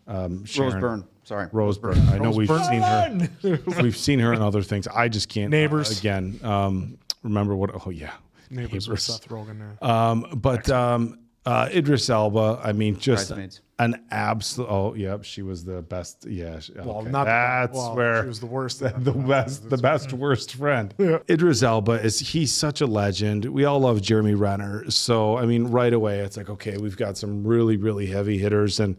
Rose Byrne. Sorry. Rose Byrne. I know we've seen her. We've seen her in other things. I just can't. Neighbors. Again, remember what? Oh, yeah. Neighbors with Seth Rogen. Idris Elba, I mean, just Bridesmaids. an absolute. Oh, yep, she was the best. Yeah, Well, okay. not That's where she was the worst. the best worst friend. Yeah. Idris Elba he's such a legend. We all love Jeremy Renner, so I mean, right away it's like, okay, we've got some really really heavy hitters, and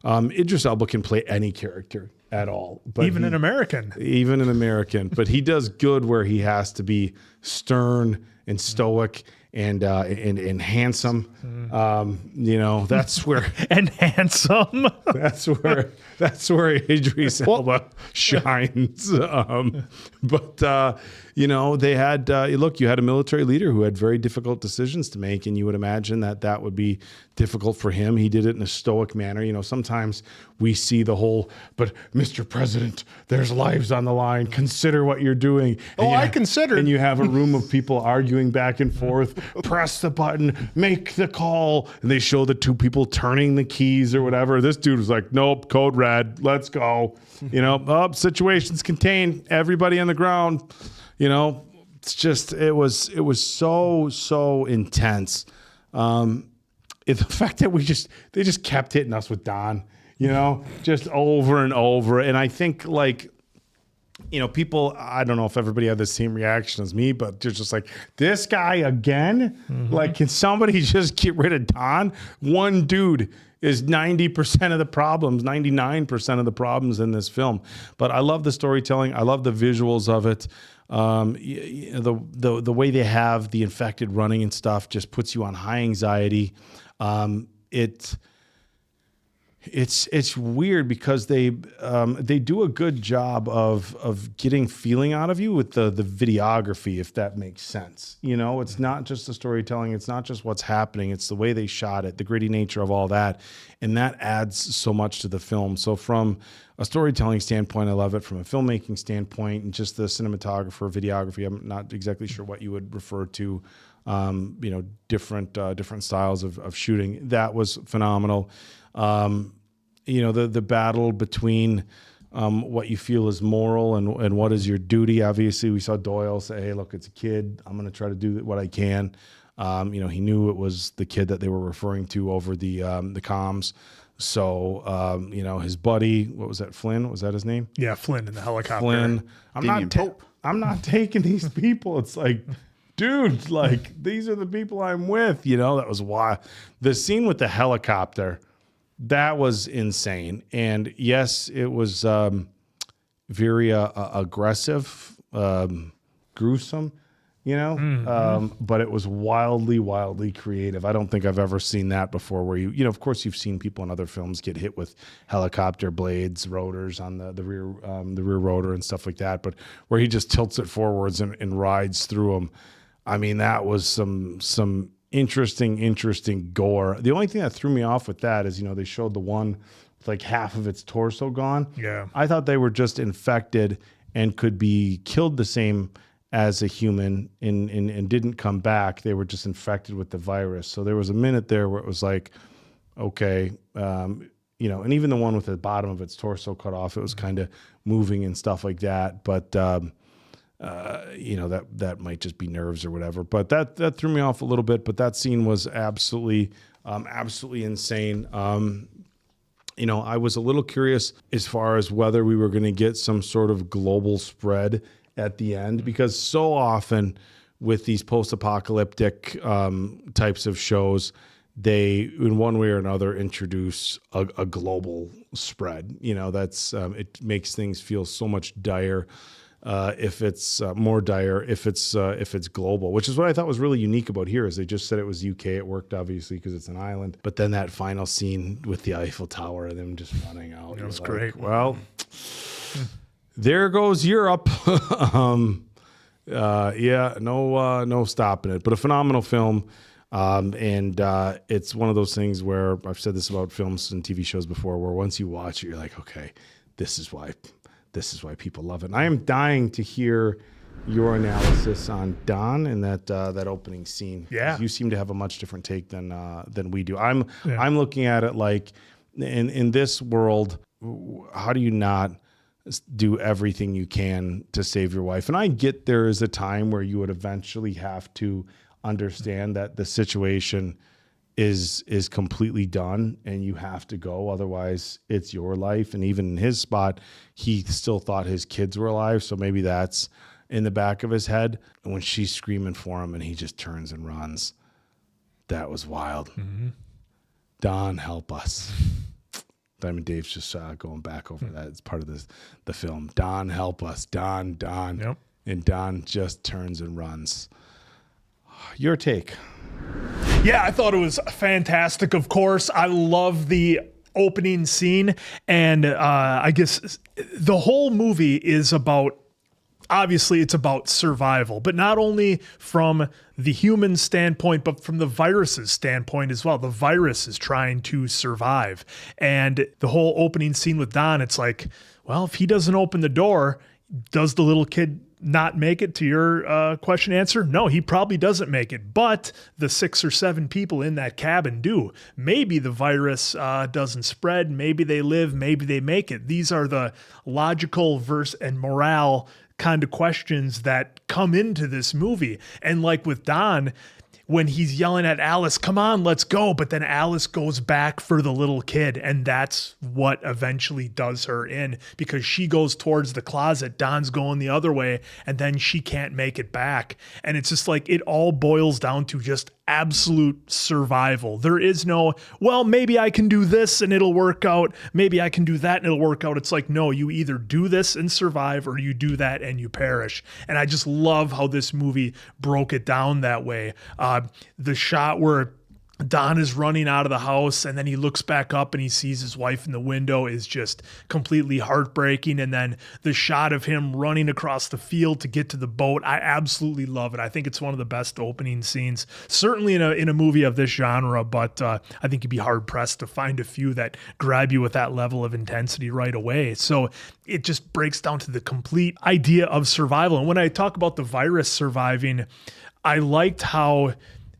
Idris Elba can play any character at all, but even an American, but he does good where he has to be stern and stoic and handsome. That's where and handsome. That's where Idris Elba shines. They had you had a military leader who had very difficult decisions to make, and you would imagine that would be difficult for him. He did it in a stoic manner. Sometimes we see the whole, but Mr. President, there's lives on the line. Consider what you're doing. I considered. And you have a room of people arguing back and forth. Press the button, make the call, and they show the two people turning the keys or whatever. This dude was like, nope, code red, let's go. Situations contained, everybody on the ground. It's just it was so intense. The fact that they just kept hitting us with Don, just over and over. And I think people, I don't know if everybody had the same reaction as me, but they're just like, this guy again? Mm-hmm. Like, can somebody just get rid of Don? One dude is 90% of the problems, 99% of the problems in this film. But I love the storytelling. I love the visuals of it. The way they have the infected running and stuff just puts you on high anxiety. It's weird because they do a good job of getting feeling out of you with the videography, if that makes sense. It's not just the storytelling, it's not just what's happening, it's the way they shot it, the gritty nature of all that, and that adds so much to the film. So from a storytelling standpoint, I love it. From a filmmaking standpoint, and just the cinematographer, videography, I'm not exactly sure what you would refer to. Different styles of shooting. That was phenomenal. The battle between what you feel is moral and what is your duty. Obviously, we saw Doyle say, hey, look, it's a kid. I'm going to try to do what I can. He knew it was the kid that they were referring to over the comms. So, his buddy, what was that, Flynn? Was that his name? Yeah, Flynn in the helicopter. Flynn. I'm not taking these people. It's like, dude, like, these are the people I'm with. You know, that was why. The scene with the helicopter, that was insane. And yes, it was very aggressive, gruesome, you know, but it was wildly creative. I don't think I've ever seen that before where you know, of course you've seen people in other films get hit with helicopter blades, rotors on the rear rotor and stuff like that, but where he just tilts it forwards and rides through them. I mean, that was some interesting gore. The only thing that threw me off with that is, you know, they showed the one with like half of its torso gone. Yeah. I thought they were just infected and could be killed the same as a human and didn't come back. They were just infected with the virus. So there was a minute there where it was like, okay, you know, and even the one with the bottom of its torso cut off, it was kind of moving and stuff like that. But, you know, that might just be nerves or whatever. But that threw me off a little bit. But that scene was absolutely insane. You know, I was a little curious as far as whether we were going to get some sort of global spread at the end, because so often with these post-apocalyptic types of shows, they, in one way or another, introduce a global spread. You know, that's it makes things feel so much dire if it's more dire if it's global, which is what I thought was really unique about here. Is they just said it was UK. It worked obviously because it's an island, but then that final scene with the Eiffel Tower and them just running out, That was like, great. Well, there goes Europe. Yeah, no stopping it. But a phenomenal film. And it's one of those things where I've said this about films and TV shows before, where once you watch it, you're like, okay, this is why people love it. And I am dying to hear your analysis on Don and that opening scene. Yeah, you seem to have a much different take than we do. I'm looking at it like in this world, how do you not do everything you can to save your wife? And I get there is a time where you would eventually have to understand that the situation is completely done and you have to go, otherwise it's your life. And even in his spot, he still thought his kids were alive, so maybe that's in the back of his head. And when she's screaming for him and he just turns and runs, that was wild. Don, help us. Diamond Dave's just going back over that. It's part of the film. Don, help us. Don. Yep. And Don just turns and runs. Your take. Yeah, I thought it was fantastic, of course. I love the opening scene. And I guess the whole movie is about, obviously it's about survival, but not only from the human standpoint, but from the virus's standpoint as well. The virus is trying to survive. And the whole opening scene with Don, it's like, well, if he doesn't open the door, does the little kid not make it, to your question answer? No, he probably doesn't make it, but the 6 or 7 people in that cabin do. Maybe the virus doesn't spread. Maybe they live. Maybe they make it. These are the logical verse and morale kind of questions that come into this movie. And like with Don, when he's yelling at Alice, come on, let's go. But then Alice goes back for the little kid. And that's what eventually does her in, because she goes towards the closet. Don's going the other way, and then she can't make it back. And it's just like, it all boils down to just absolute survival. There is no, well, maybe I can do this and it'll work out. Maybe I can do that and it'll work out. It's like, no, you either do this and survive, or you do that and you perish. And I just love how this movie broke it down that way. The shot where Don is running out of the house and then he looks back up and he sees his wife in the window is just completely heartbreaking. And then the shot of him running across the field to get to the boat, I absolutely love it. I think it's one of the best opening scenes, certainly in a movie of this genre, but I think you'd be hard pressed to find a few that grab you with that level of intensity right away. So it just breaks down to the complete idea of survival. And when I talk about the virus surviving, I liked how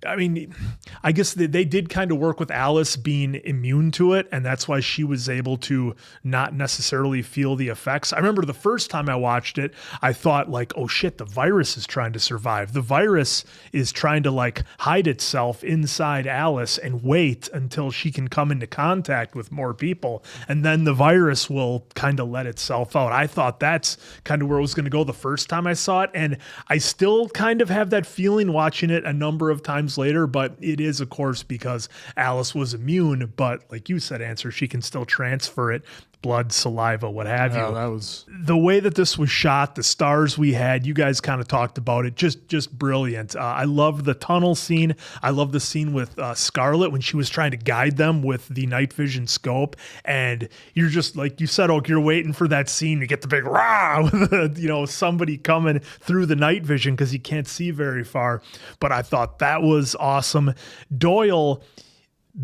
I mean, I guess they did kind of work with Alice being immune to it, and that's why she was able to not necessarily feel the effects. I remember the first time I watched it, I thought like, oh shit, the virus is trying to survive. The virus is trying to like hide itself inside Alice and wait until she can come into contact with more people, and then the virus will kind of let itself out. I thought that's kind of where it was going to go the first time I saw it, and I still kind of have that feeling watching it a number of times later, but it is of course because Alice was immune, but like you said, Answer, she can still transfer it, blood, saliva, what have you. That was the way that this was shot, the stars we had, you guys kind of talked about it, just brilliant. I love the tunnel scene. I love the scene with Scarlett when she was trying to guide them with the night vision scope, and you're just like you said, Oak, you're waiting for that scene to get the big rah with somebody coming through the night vision because you can't see very far. But I thought that was awesome. Doyle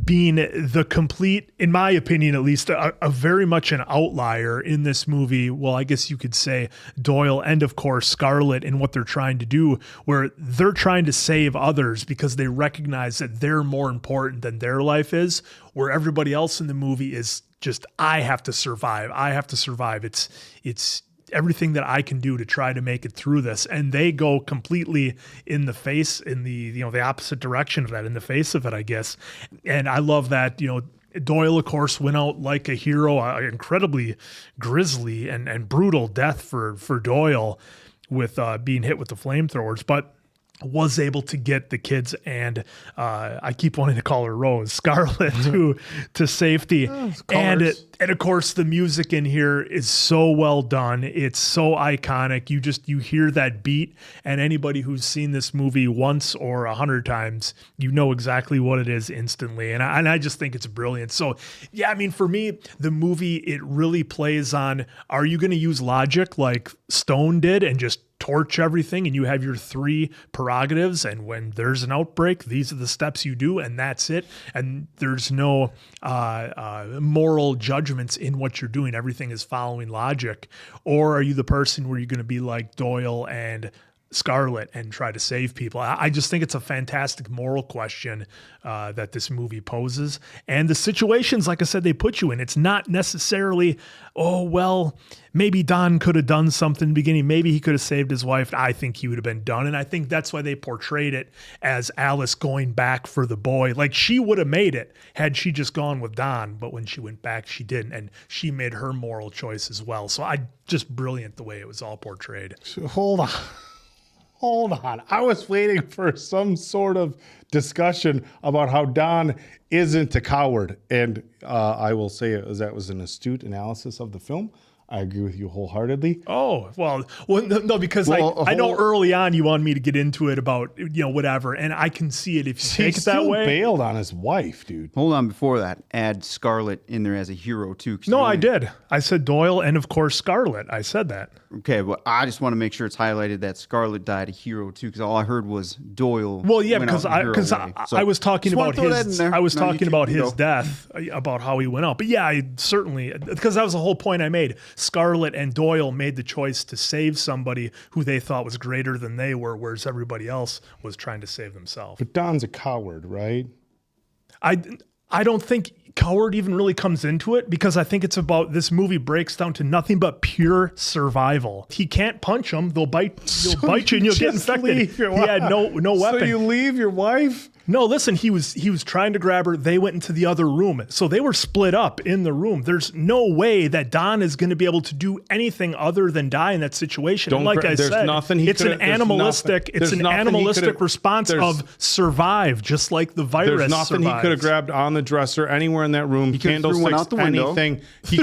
being the complete, in my opinion at least, a very much an outlier in this movie. Well, I guess you could say Doyle and of course Scarlett in what they're trying to do, where they're trying to save others because they recognize that they're more important than their life is, where everybody else in the movie is just, I have to survive. I have to survive. It's everything that I can do to try to make it through this. And they go completely in the face, in the opposite direction of that, in the face of it, I guess. And I love that, Doyle, of course, went out like a hero, an incredibly grisly and brutal death for Doyle with being hit with the flamethrowers, but was able to get the kids and I keep wanting to call her Rose, Scarlett, to safety. And of course the music in here is so well done. It's so iconic. You hear that beat, and anybody who's seen this movie once or 100 times, you know exactly what it is instantly. And I just think it's brilliant. So yeah, I mean, for me, the movie, it really plays on, are you going to use logic like Stone did and just torch everything, and you have your 3 prerogatives, and when there's an outbreak, these are the steps you do, and that's it, and there's no moral judgments in what you're doing, everything is following logic? Or are you the person where you're going to be like Doyle and Scarlett and try to save people? I just think it's a fantastic moral question that this movie poses, and the situations, like I said, they put you in. It's not necessarily, oh, well, maybe Don could have done something in the beginning. Maybe he could have saved his wife. I think he would have been done. And I think that's why they portrayed it as Alice going back for the boy. Like, she would have made it had she just gone with Don, but when she went back, she didn't. And she made her moral choice as well. So just brilliant the way it was all portrayed. So hold on. I was waiting for some sort of discussion about how Don isn't a coward. And I will say that was an astute analysis of the film. I agree with you wholeheartedly. Oh, well, no, because I know early on you wanted me to get into it about, whatever, and I can see it if you take it that way. He bailed on his wife, dude. Hold on, before that, add Scarlett in there as a hero, too. No, I did. I said Doyle and, of course, Scarlett. I said that. Okay, well, I just want to make sure it's highlighted that Scarlett died a hero, too, because all I heard was Doyle. Well, yeah, because I was talking about his death, about how he went out. But yeah, I certainly, because that was the whole point I made. Scarlett and Doyle made the choice to save somebody who they thought was greater than they were, whereas everybody else was trying to save themselves. But Don's a coward, right? I don't think coward even really comes into it, because I think it's about, this movie breaks down to nothing but pure survival. He can't punch them; they'll bite you and you'll get infected. He had no weapon. So you leave your wife? No, listen, he was trying to grab her. They went into the other room. So they were split up in the room. There's no way that Don is going to be able to do anything other than die in that situation. And like I said, it's an animalistic response of survive, just like the virus. There's nothing survives. He could have grabbed on the dresser anywhere in that room. He candlesticks, anything. He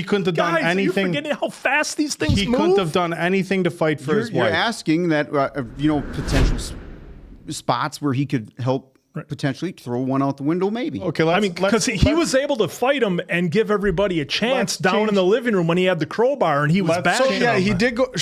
couldn't have done anything. You're forgetting how fast these things move. He couldn't have done anything to fight for his wife. You're asking that potential spots where he could help potentially throw one out the window, maybe. Okay, I mean, because he was able to fight him and give everybody a chance down in the living room when he had the crowbar and he was back. So yeah, he did go.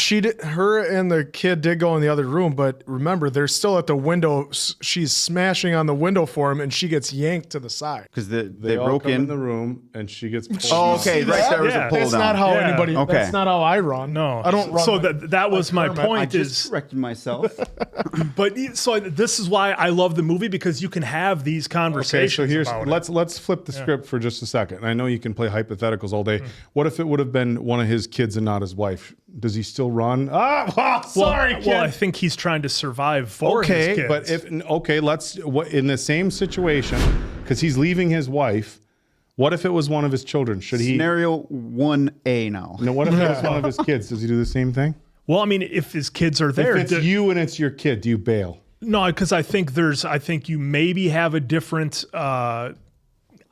Her and the kid did go in the other room, but remember, they're still at the window. She's smashing on the window for him, and she gets yanked to the side because they broke come in the room, and she gets pulled. Oh, okay, right there was a pull That's down. not how anybody. Okay. That's not how I run. No, I don't run. So like- that was my Kermit. point. I just corrected myself. But so this is why I love the movie, because you can have these conversations. Okay, so here's about it. let's flip the script for just a second. I know you can play hypotheticals all day. What if it would have been one of his kids and not his wife? Does he still run? Sorry, kid. Well, I think he's trying to survive for his Okay, kids. but let's in the same situation, because he's leaving his wife. What if it was one of his children? Should he? Scenario 1A now. No, what if it was one of his kids? Does he do the same thing? Well, I mean, if his kids are there, If it's you and it's your kid, do you bail? No, because I think you maybe have a different. I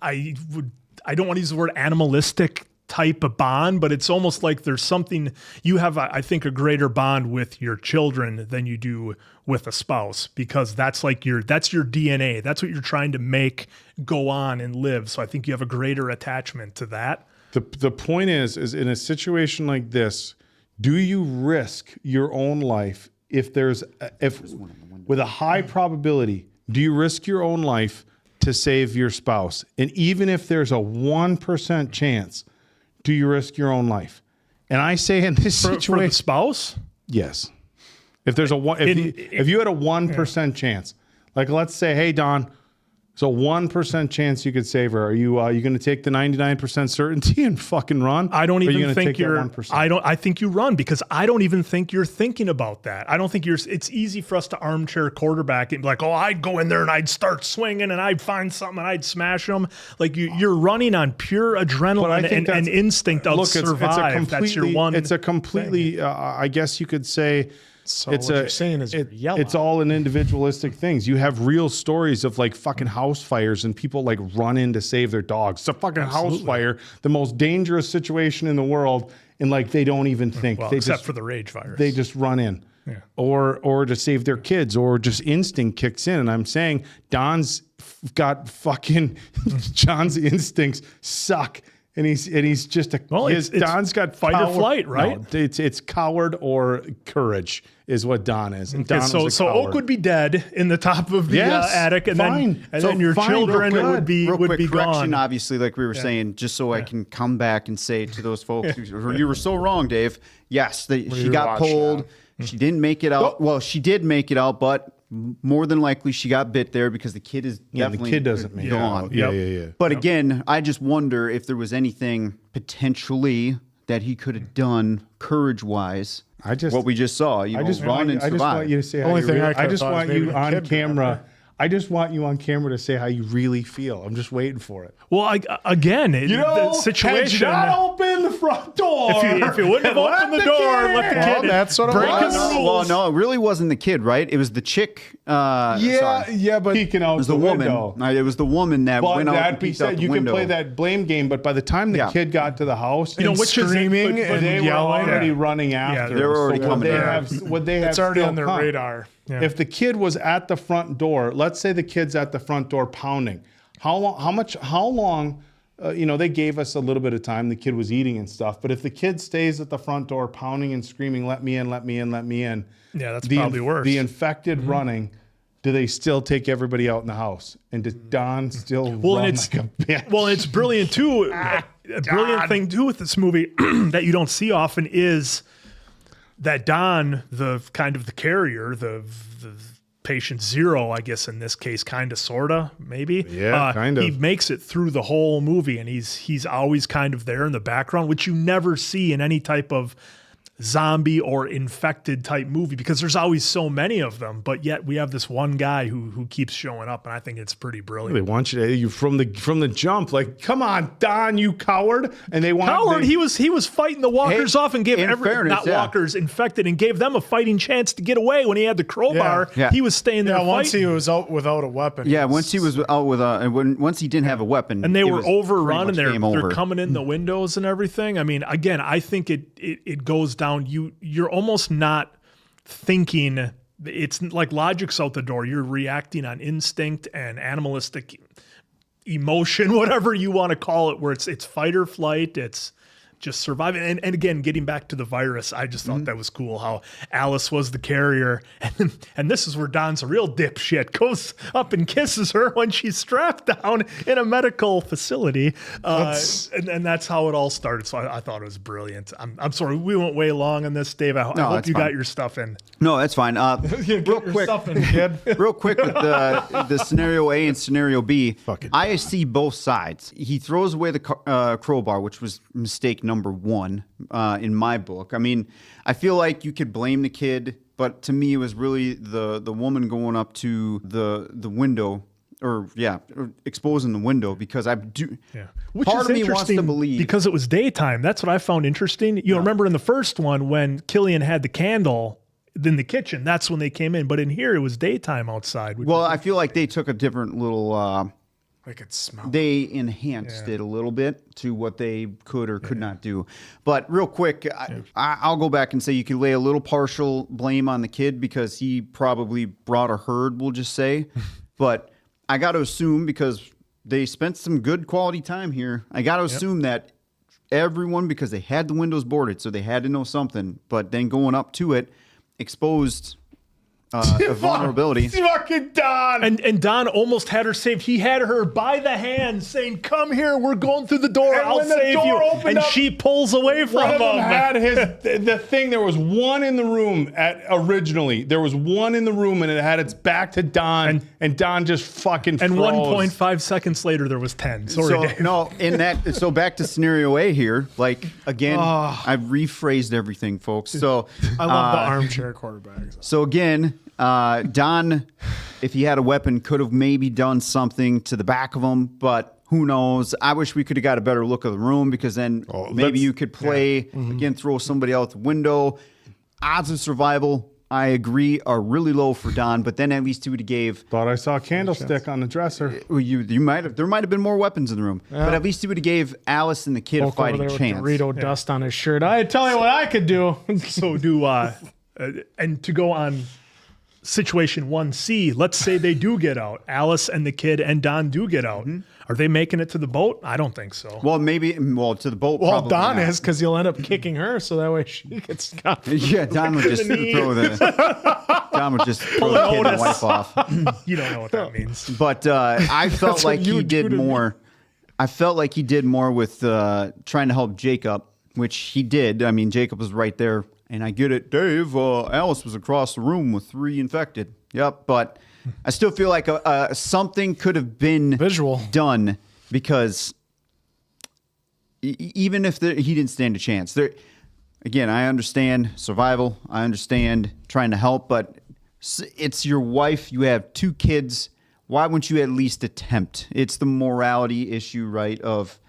don't want to use the word animalistic type of bond, but it's almost like there's something you have. I think a greater bond with your children than you do with a spouse, because that's your DNA. That's what you're trying to make go on and live. So I think you have a greater attachment to that. The point is in a situation like this, do you risk your own life if with a high probability, do you risk your own life to save your spouse? And even if there's a 1% chance, do you risk your own life? And I say in this situation, for the spouse, yes. If there's if you had a 1% chance, like let's say, hey Don, so 1% chance you could save her. Are you going to take the 99% certainty and fucking run? I don't even think you're. I think you run, because I don't even think you're thinking about that. I don't think it's easy for us to armchair quarterback and be like, oh, I'd go in there and I'd start swinging and I'd find something and I'd smash them. Like you're running on pure adrenaline and instinct of survive. That's your one. It's a completely. I guess you could say. So what you're saying is it's all an individualistic things. You have real stories of like fucking house fires and people like run in to save their dogs. It's a fucking house fire, the most dangerous situation in the world, and like they don't even think. Well, except for the rage virus. They just run in. Yeah. Or to save their kids, or just instinct kicks in. And I'm saying Don's got fucking John's instincts suck. And he's just Don's got fight or flight, right? No, it's coward or courage is what Don is. And okay, Don so Oak would be dead in the top of the attic, and then your children would be correction, gone. Obviously, like we were saying, just so I can come back and say to those folks, you were so wrong, Dave. Yes, she got pulled. She didn't make it out. Well, she did make it out, but more than likely she got bit there because the kid is definitely the kid doesn't make gone. it out. Yeah. But again, I just wonder if there was anything potentially that he could have done courage-wise. What we just saw, I just want you to say how I just want you on camera. I just want you on camera to say how you really feel. I'm just waiting for it. Well, the situation. Had you not opened the front door. If you wouldn't have opened the door, let the kid that's what break it the was. rules. Well, no, it really wasn't the kid, right? It was the chick. But peeking out it was the woman. It was the woman that went out and peeked out the you window. can play that blame game, but by the time the kid got to the house, which screaming is, and they yelling, were already running after. they were already coming. It's already on their radar. Yeah. If the kid was at the front door, let's say the kid's at the front door pounding, how long, they gave us a little bit of time. The kid was eating and stuff, but if the kid stays at the front door pounding and screaming, let me in, let me in, let me in. Yeah, that's probably worse. The infected running, do they still take everybody out in the house? And does Don still run like a bitch? Well, it's brilliant too. A brilliant thing too with this movie that you don't see often is that Don, the kind of the carrier, the patient zero, I guess in this case, kind of, sorta, maybe. Yeah, kind of. He makes it through the whole movie, and he's always kind of there in the background, which you never see in any type of zombie or infected type movie, because there's always so many of them, but yet we have this one guy who keeps showing up, and I think it's pretty brilliant. They want you from the jump, like, come on, Don, you coward! And they want he was fighting the walkers off and gave walkers infected and gave them a fighting chance to get away when he had the crowbar. Yeah. He was staying there. Once he was out without a weapon. Yeah, once he was out with once he didn't have a weapon, and they were overrun, and they're coming in the windows and everything. I mean, again, I think it goes down. You're almost not thinking it's like logic's out the door. You're reacting on instinct and animalistic emotion, whatever you want to call it, where it's fight or flight. It's just surviving. And again, getting back to the virus, I just thought that was cool how Alice was the carrier. And this is where Don's a real dipshit, goes up and kisses her when she's strapped down in a medical facility. And that's how it all started. So I thought it was brilliant. I'm sorry, we went way long on this, Dave. I hope you got your stuff in. No, that's fine. Real quick, real quick with the scenario A and scenario B. I see both sides. He throws away the crowbar, which was mistake number one in my book. I mean, I feel like you could blame the kid, but to me, it was really the woman going up to the window. Or exposing the window, because I do. Yeah. Which part is of me wants interesting to believe because it was daytime. That's what I found interesting. You remember in the first one when Killian had the candle in the kitchen, that's when they came in. But in here, it was daytime outside. Well, I feel like they took a different little. They could smell. They enhanced it a little bit to what they could or could not do. But real quick, I'll go back and say you could lay a little partial blame on the kid because he probably brought a herd. We'll just say, but. I got to assume, because they spent some good quality time here, I got to assume that everyone, because they had the windows boarded, so they had to know something, but then going up to it, exposed a vulnerability. Fucking Don. And Don almost had her saved. He had her by the hand saying, come here, we're going through the door. I'll save you. And she pulls away from him. Had the thing. There was one in the room originally. There was one in the room and it had its back to Don and Don just fucking froze. And 1.5 seconds later, there was 10. Sorry, Dave. No, so back to scenario A here. Like, again, I've rephrased everything, folks. So I love the armchair quarterbacks. So again, Don, if he had a weapon, could have maybe done something to the back of him, but who knows? I wish we could have got a better look of the room, because then maybe you could play, again, throw somebody out the window. Odds of survival, I agree, are really low for Don, but then at least he would have gave... Thought I saw a candlestick on the dresser. You might have. There might have been more weapons in the room, but at least he would have gave Alice and the kid a fighting chance. Dorito dust on his shirt. I tell you what I could do. So and to go on... Situation 1C, let's say they do get out. Alice and the kid and Don do get out. Are they making it to the boat? I don't think so. Well, maybe to the boat. Well, probably Don not. is, because he'll end up kicking her, so that way she gets caught. Yeah, Don would just throw Don would just throw the kid and the wife off. You don't know what that means. But I felt like he did more. I felt like he did more with trying to help Jacob, which he did. I mean, Jacob was right there. And I get it, Dave. Alice was across the room with 3 infected. Yep, but I still feel like something could have been done, because even if he didn't stand a chance. Again, I understand survival. I understand trying to help, but it's your wife. You have 2 kids. Why wouldn't you at least attempt? It's the morality issue, right, of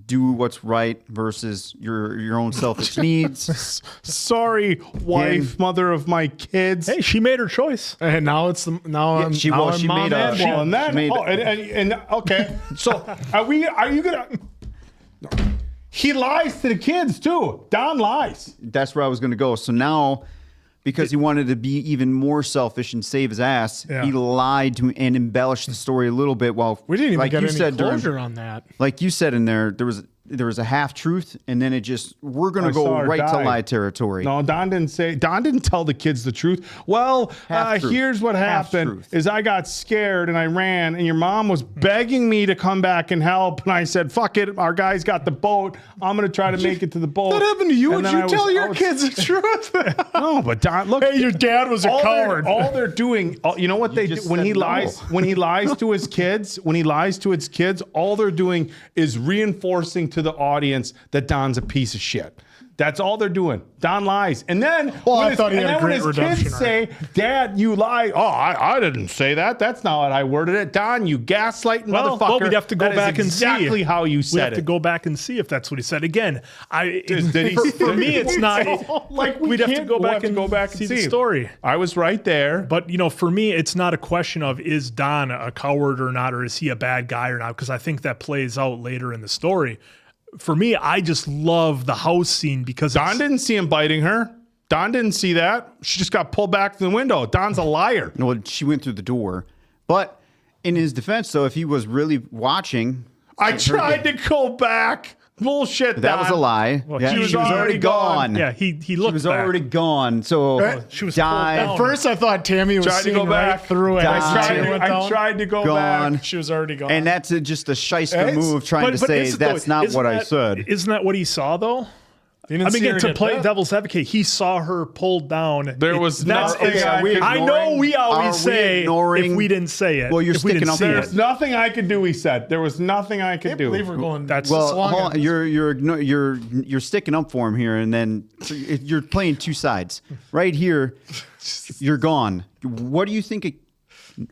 do what's right versus your own selfish needs. Sorry, wife, mother of my kids. Hey, she made her choice, and now it's she made okay. So are you gonna? He lies to the kids too. Don lies. That's where I was gonna go. So now, because he wanted to be even more selfish and save his ass, he lied to and embellished the story a little bit. While we didn't even get any closure on that. Like you said in there was a half truth, and then it just we're gonna go right to lie territory. No, Don didn't tell the kids the truth. Well, here's what happened: is I got scared and I ran, and your mom was begging me to come back and help, and I said, "Fuck it, our guys got the boat. I'm gonna try to make it to the boat." That happened to you? Would you tell your kids the truth? No, but Don, look, hey, your dad was a coward. All they're doing, you know what they do when he lies? When he lies to his kids, all they're doing is reinforcing to the audience that Don's a piece of shit. That's all they're doing. Don lies. And then when his kids say, Dad, you lie. Oh, I didn't say that. That's not what I worded it. Don, you gaslighting motherfucker. Well, we'd have to go back and see. Exactly how you said it. We have to go back and see if that's what he said. Again, for me, it's not. We'd have to go back and see the story. I was right there. But, for me, it's not a question of is Don a coward or not, or is he a bad guy or not, because I think that plays out later in the story. For me, I just love the house scene because Don didn't see him biting her. Don didn't see that. She just got pulled back to the window. Don's a liar. No, she went through the door. But in his defense, though, if he was really watching, I tried to go back. Bullshit. that was a lie. Well, Yeah, she was already gone. Yeah, he She looked was back. already gone. So She was died. pulled At first, I thought Tammy was Tried to seeing go right back. through it. I tried to go Gone. back. She was already gone. And that's just a shyster It's- move trying to say isn't that's though- not isn't what I that- said. Isn't that what he saw, though? You didn't I mean, see her to get play bit? devil's advocate, he saw her pulled down. There was That's nothing I could- I know we always say ignoring- if we didn't say it. Well, you're if we sticking didn't up see for There's it. nothing I could do, he said. There was nothing I could do. believe we're going. That's Well, long hold on. as- You're sticking up for him here, and then you're playing two sides. Right here, you're gone. What do you think?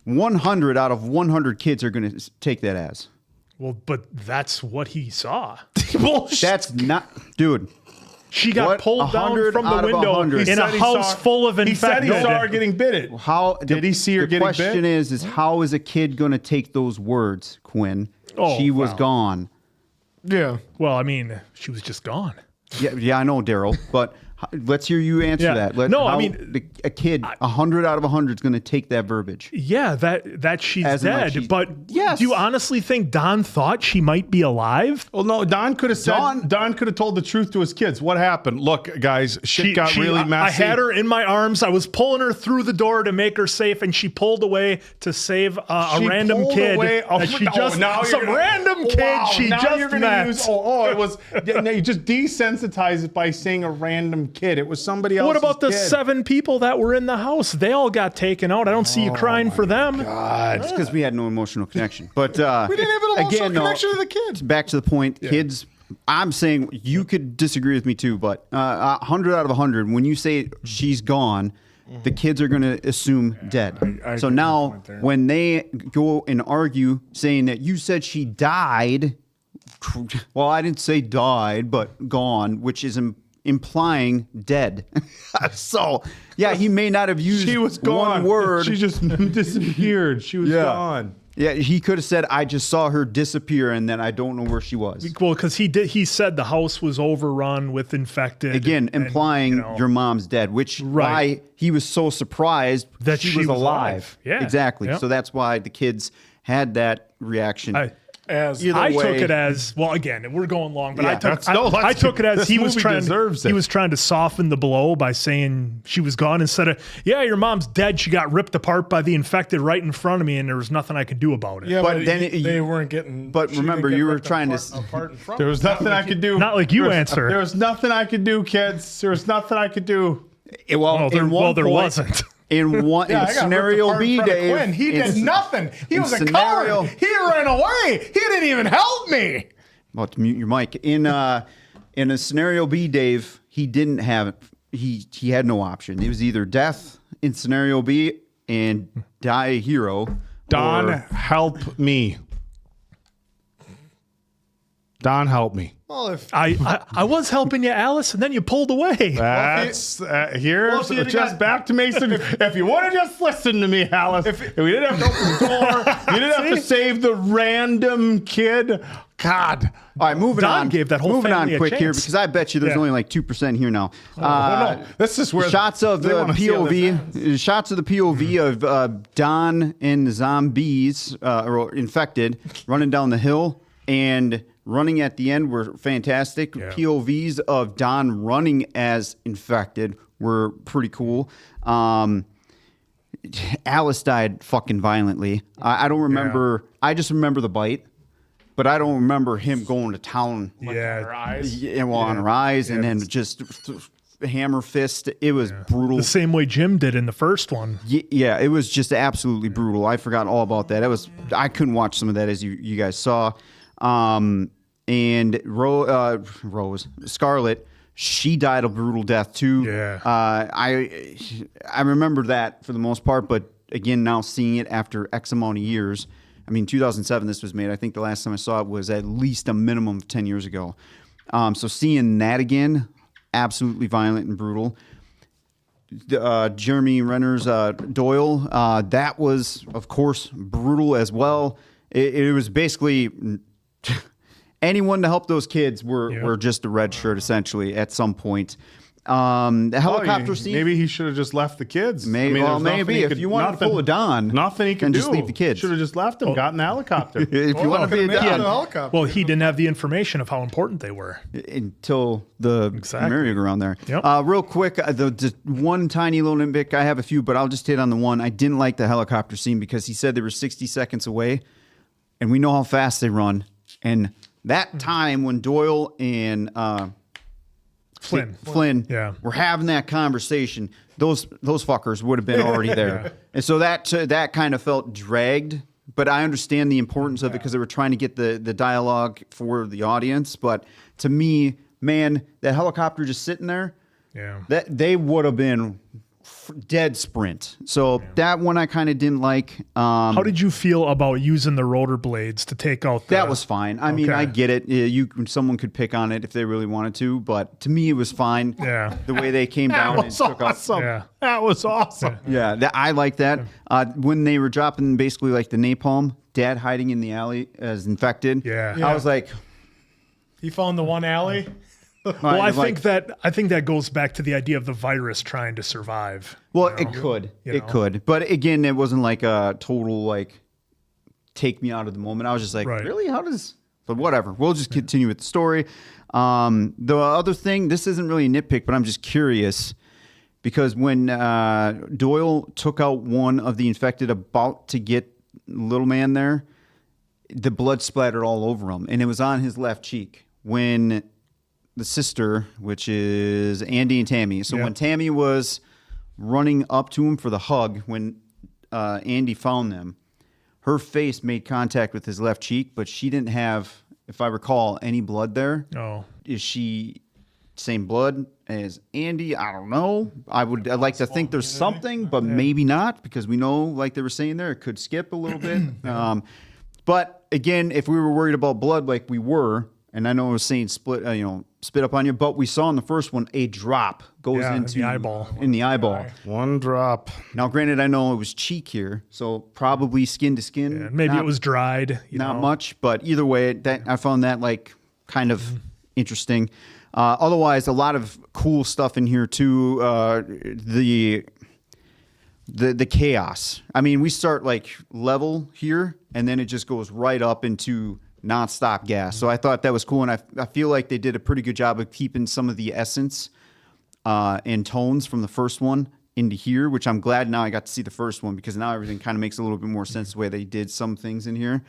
100 out of 100 kids are going to take that as? Well, but that's what he saw. That's not, dude. She got What? pulled down 100 from the out of window 100. in a house full of He said infected. he saw her getting bitten. How Did he see her the getting question bit? is how is a kid going to take those words, Quinn? Oh, she was wow. gone. Yeah. Well, I mean, she was just gone. Yeah, I know, Daryl, but let's hear you answer Yeah. that. No, I mean, a kid, 100 out of 100 is going to take that verbiage. Yeah, that she's As in, like, dead. she's- but Yes. do you honestly think Don thought she might be alive? Well, no, Don could have said. Don could have told the truth to his kids. What happened? Look, guys, shit got really messy. I had her in my arms. I was pulling her through the door to make her safe, and she pulled away to save a She random pulled kid. away- that she just some random kid Wow, she now just you're gonna met. use. It was. You just desensitized it by saying a random kid. It was somebody else. What about the kid. 7 people that were in the house? They all got taken out. I don't see you crying for them. It's because we had no emotional connection. But We didn't have an emotional again, connection to the kids. Back to the point, kids. I'm saying you could disagree with me too, but 100 out of 100. When you say she's gone, the kids are going to assume dead. I So agree now, with the point there. when they go and argue, saying that you said she died, well, I didn't say died, but gone, which is implying dead. So, yeah, he may not have used She was gone. one word. She just disappeared. She was gone. Yeah, he could have said, I just saw her disappear and then I don't know where she was. Well, because he said the house was overrun with infected. Again, and, implying you know, your mom's dead, which Right. why he was so surprised That she she was was alive. alive. Yeah. Exactly. Yep. So that's why the kids had that reaction. Either I way- took it as well. Again, we're going long, but Yeah, I took that's- no, I let's took it as this he was movie trying. deserves He it. was trying to soften the blow by saying she was gone instead of, yeah, your mom's dead. She got ripped apart by the infected right in front of me, and there was nothing I could do about it. Yeah, But but, then they weren't getting. But she didn't remember, get you were ripped trying to apart in front There of was her. nothing I could do. Not like you There was- answer. There was nothing I could do, kids. There was nothing I could do. Well, there wasn't. In one Yeah, in I got scenario ripped apart in B, front of Dave. Quinn. He in did s- nothing. He in was a scenario- coward. He ran away. He didn't even help me. Well, to mute your mic. In a scenario B, Dave, he didn't have he had no option. It was either death in scenario B and die a hero. Don, or- help me. Don, help me. Well, if I was helping you, Alice, and then you pulled away. That's here's Well, if you just got- back to Mason. If you would have just listened to me, Alice, if we didn't have to open the door, you didn't have to save the random kid. God. All right, moving Don on. gave that whole moving on family a quick here chance. because I bet you there's Yeah. only like 2% here now. Well, no, this is where shots of they the wanna see how this POV. Shots of the POV of Don and the zombies or infected running down the hill and running at the end were fantastic. POVs of Don running as infected were pretty cool. Alice died fucking violently. I don't remember. I just remember the bite. But I don't remember him going to town. On her eyes. Yeah, well, on her eyes, and then just hammer fist. It was brutal. The same way Jim did in the first one. Yeah, it was just absolutely brutal. I forgot all about that. I couldn't watch some of that as you guys saw. And Rose Scarlett, she died a brutal death too. Yeah. I remember that for the most part, but again, now seeing it after X amount of years. I mean, 2007 this was made. I think the last time I saw it was at least a minimum of 10 years ago. So seeing that again, absolutely violent and brutal. Jeremy Renner's Doyle, that was, of course, brutal as well. It was basically anyone to help those kids were just a red shirt, essentially, at some point. The helicopter scene. Maybe he should have just left the kids. Maybe, I mean, maybe if you wanted to pull a Don, nothing he can just do. leave the kids. Should have just left him. Got in the helicopter. If you want to be a Don, well, he didn't have the information of how important they were until the merry-go-round there. Yep. Real quick, the one tiny little nitpick. I have a few, but I'll just hit on the one. I didn't like the helicopter scene because he said they were 60 seconds away, and we know how fast they run. And that time when Doyle and Flynn were having that conversation, those fuckers would have been already there. And so that kind of felt dragged, but I understand the importance of it because they were trying to get the dialogue for the audience. But to me, man, that helicopter just sitting there, that they would have been dead sprint. So that one I kind of didn't like. How did you feel about using the rollerblades to take out that was fine. I mean, I get it. Someone could pick on it if they really wanted to, but to me, it was fine. Yeah. The way they came down and took awesome. out. That was awesome. Yeah, I like that. When they were dropping basically like the napalm, Dad hiding in the alley as infected. Yeah. I was like, he found the one alley. Well, I think that goes back to the idea of the virus trying to survive. Well, it could, but again, it wasn't like a total like take me out of the moment. I was just like, really? How does? But whatever. We'll just continue with the story. The other thing, this isn't really a nitpick, but I'm just curious because when Doyle took out one of the infected about to get little man there, the blood splattered all over him, and it was on his left cheek. When the sister, which is Andy and Tammy. So when Tammy was running up to him for the hug, when Andy found them, her face made contact with his left cheek, but she didn't have, if I recall, any blood there. Oh. Is she same blood as Andy? I don't know. I'd like to think there's something, but maybe not, because we know, like they were saying there, it could skip a little bit. But again, if we were worried about blood like we were, and I know I was saying spit up on you, but we saw in the first one a drop goes into the eyeball. In the eyeball. One drop. Now, granted, I know it was cheek here, so probably skin to skin. Yeah, maybe it was dried. Not much, but either way, I found that like kind of interesting. Otherwise, a lot of cool stuff in here too. The chaos. I mean, we start like level here, and then it just goes right up into nonstop gas. So I thought that was cool, and I feel like they did a pretty good job of keeping some of the essence and tones from the first one into here, which I'm glad now I got to see the first one because now everything kind of makes a little bit more sense the way they did some things in here.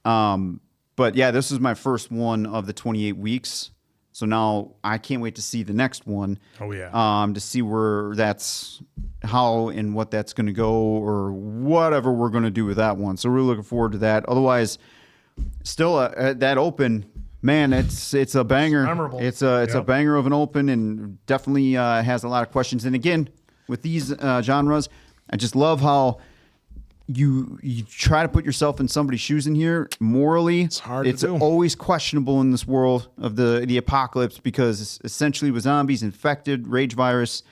But yeah, this is my first one of the 28 weeks. So now I can't wait to see the next one. Oh yeah. To see where that's how and what that's going to go or whatever we're going to do with that one. So we're looking forward to that. Otherwise, still that open, man, it's a banger. Memorable. It's a banger of an open, and definitely has a lot of questions. And again, with these genres, I just love how you try to put yourself in somebody's shoes in here. Morally, it's hard to do. Always questionable in this world of the apocalypse because essentially with zombies, infected, rage virus,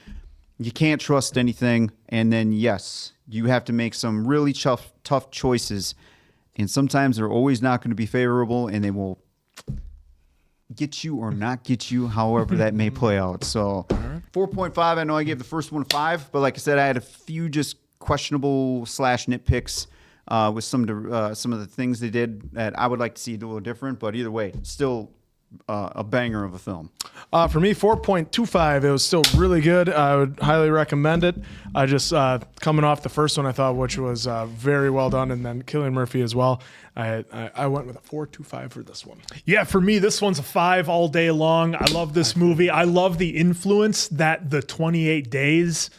you can't trust anything. And then yes, you have to make some really tough choices. And sometimes they're always not going to be favorable, and they will get you or not get you, however that may play out. So 4.5, I know I gave the first one a 5, but like I said, I had a few just questionable / nitpicks with some of the things they did that I would like to see a little different. But either way, still a banger of a film. For me, 4.25. It was still really good. I would highly recommend it. I just coming off the first one, I thought, which was very well done, and then Cillian Murphy as well. I went with a 4.25 for this one. Yeah, for me, this one's a 5 all day long. I love this movie. I love the influence that the 28 Days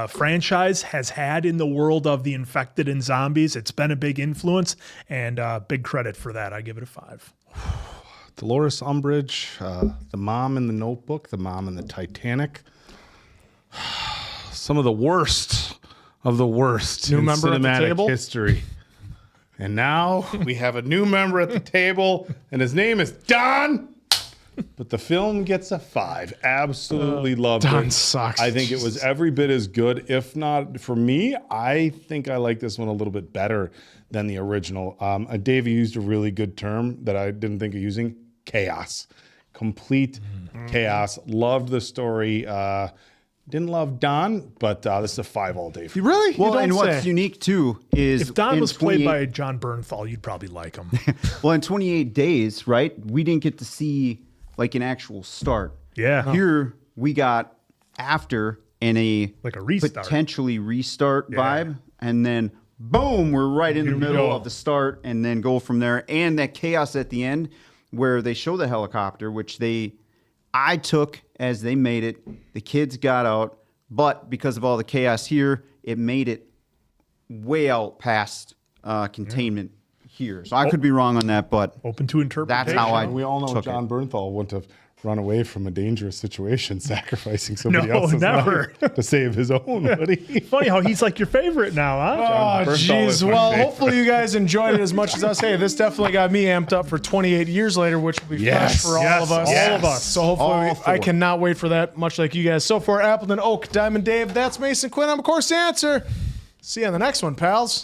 franchise has had in the world of the infected and zombies. It's been a big influence, and big credit for that. I give it a 5. Dolores Umbridge, the mom in The Notebook, the mom in the Titanic. Some of the worst of the worst new in member at the cinematic table? history. And now we have a new member at the table, and his name is Don. But the film gets a 5. Absolutely loved it. Don sucks. I think it was every bit as good, if not for me. I think I like this one a little bit better than the original. Dave used a really good term that I didn't think of using: chaos. complete chaos. Loved the story. Didn't love Don, but this is a 5 all day. For me. Really? Well, and what's unique too is If Don in was played 28 by John Bernthal, you'd probably like him. Well, in 28 days, right? We didn't get to see like an actual start. Yeah. Here we got after in a like a restart. potentially restart vibe, and then boom, we're right in the middle of the start, and then go from there. And that chaos at the end, where they show the helicopter, which I took as they made it. The kids got out, but because of all the chaos here, it made it way out past containment here. So I could be wrong on that, but open to interpretation. That's how I We all know took John it. Bernthal wouldn't have run away from a dangerous situation, sacrificing somebody No, else's never. life to save his own. Would he? Funny how he's like your favorite now, huh? Oh, jeez. Well, hopefully you guys enjoyed it as much as us. Hey, this definitely got me amped up for 28 years later, which will be fresh for all of us. All of us. So hopefully I cannot wait for that, much like you guys. So for Appleton Oak, Diamond Dave, that's Mason Quinn. I'm, of course, the answer. See you on the next one, pals.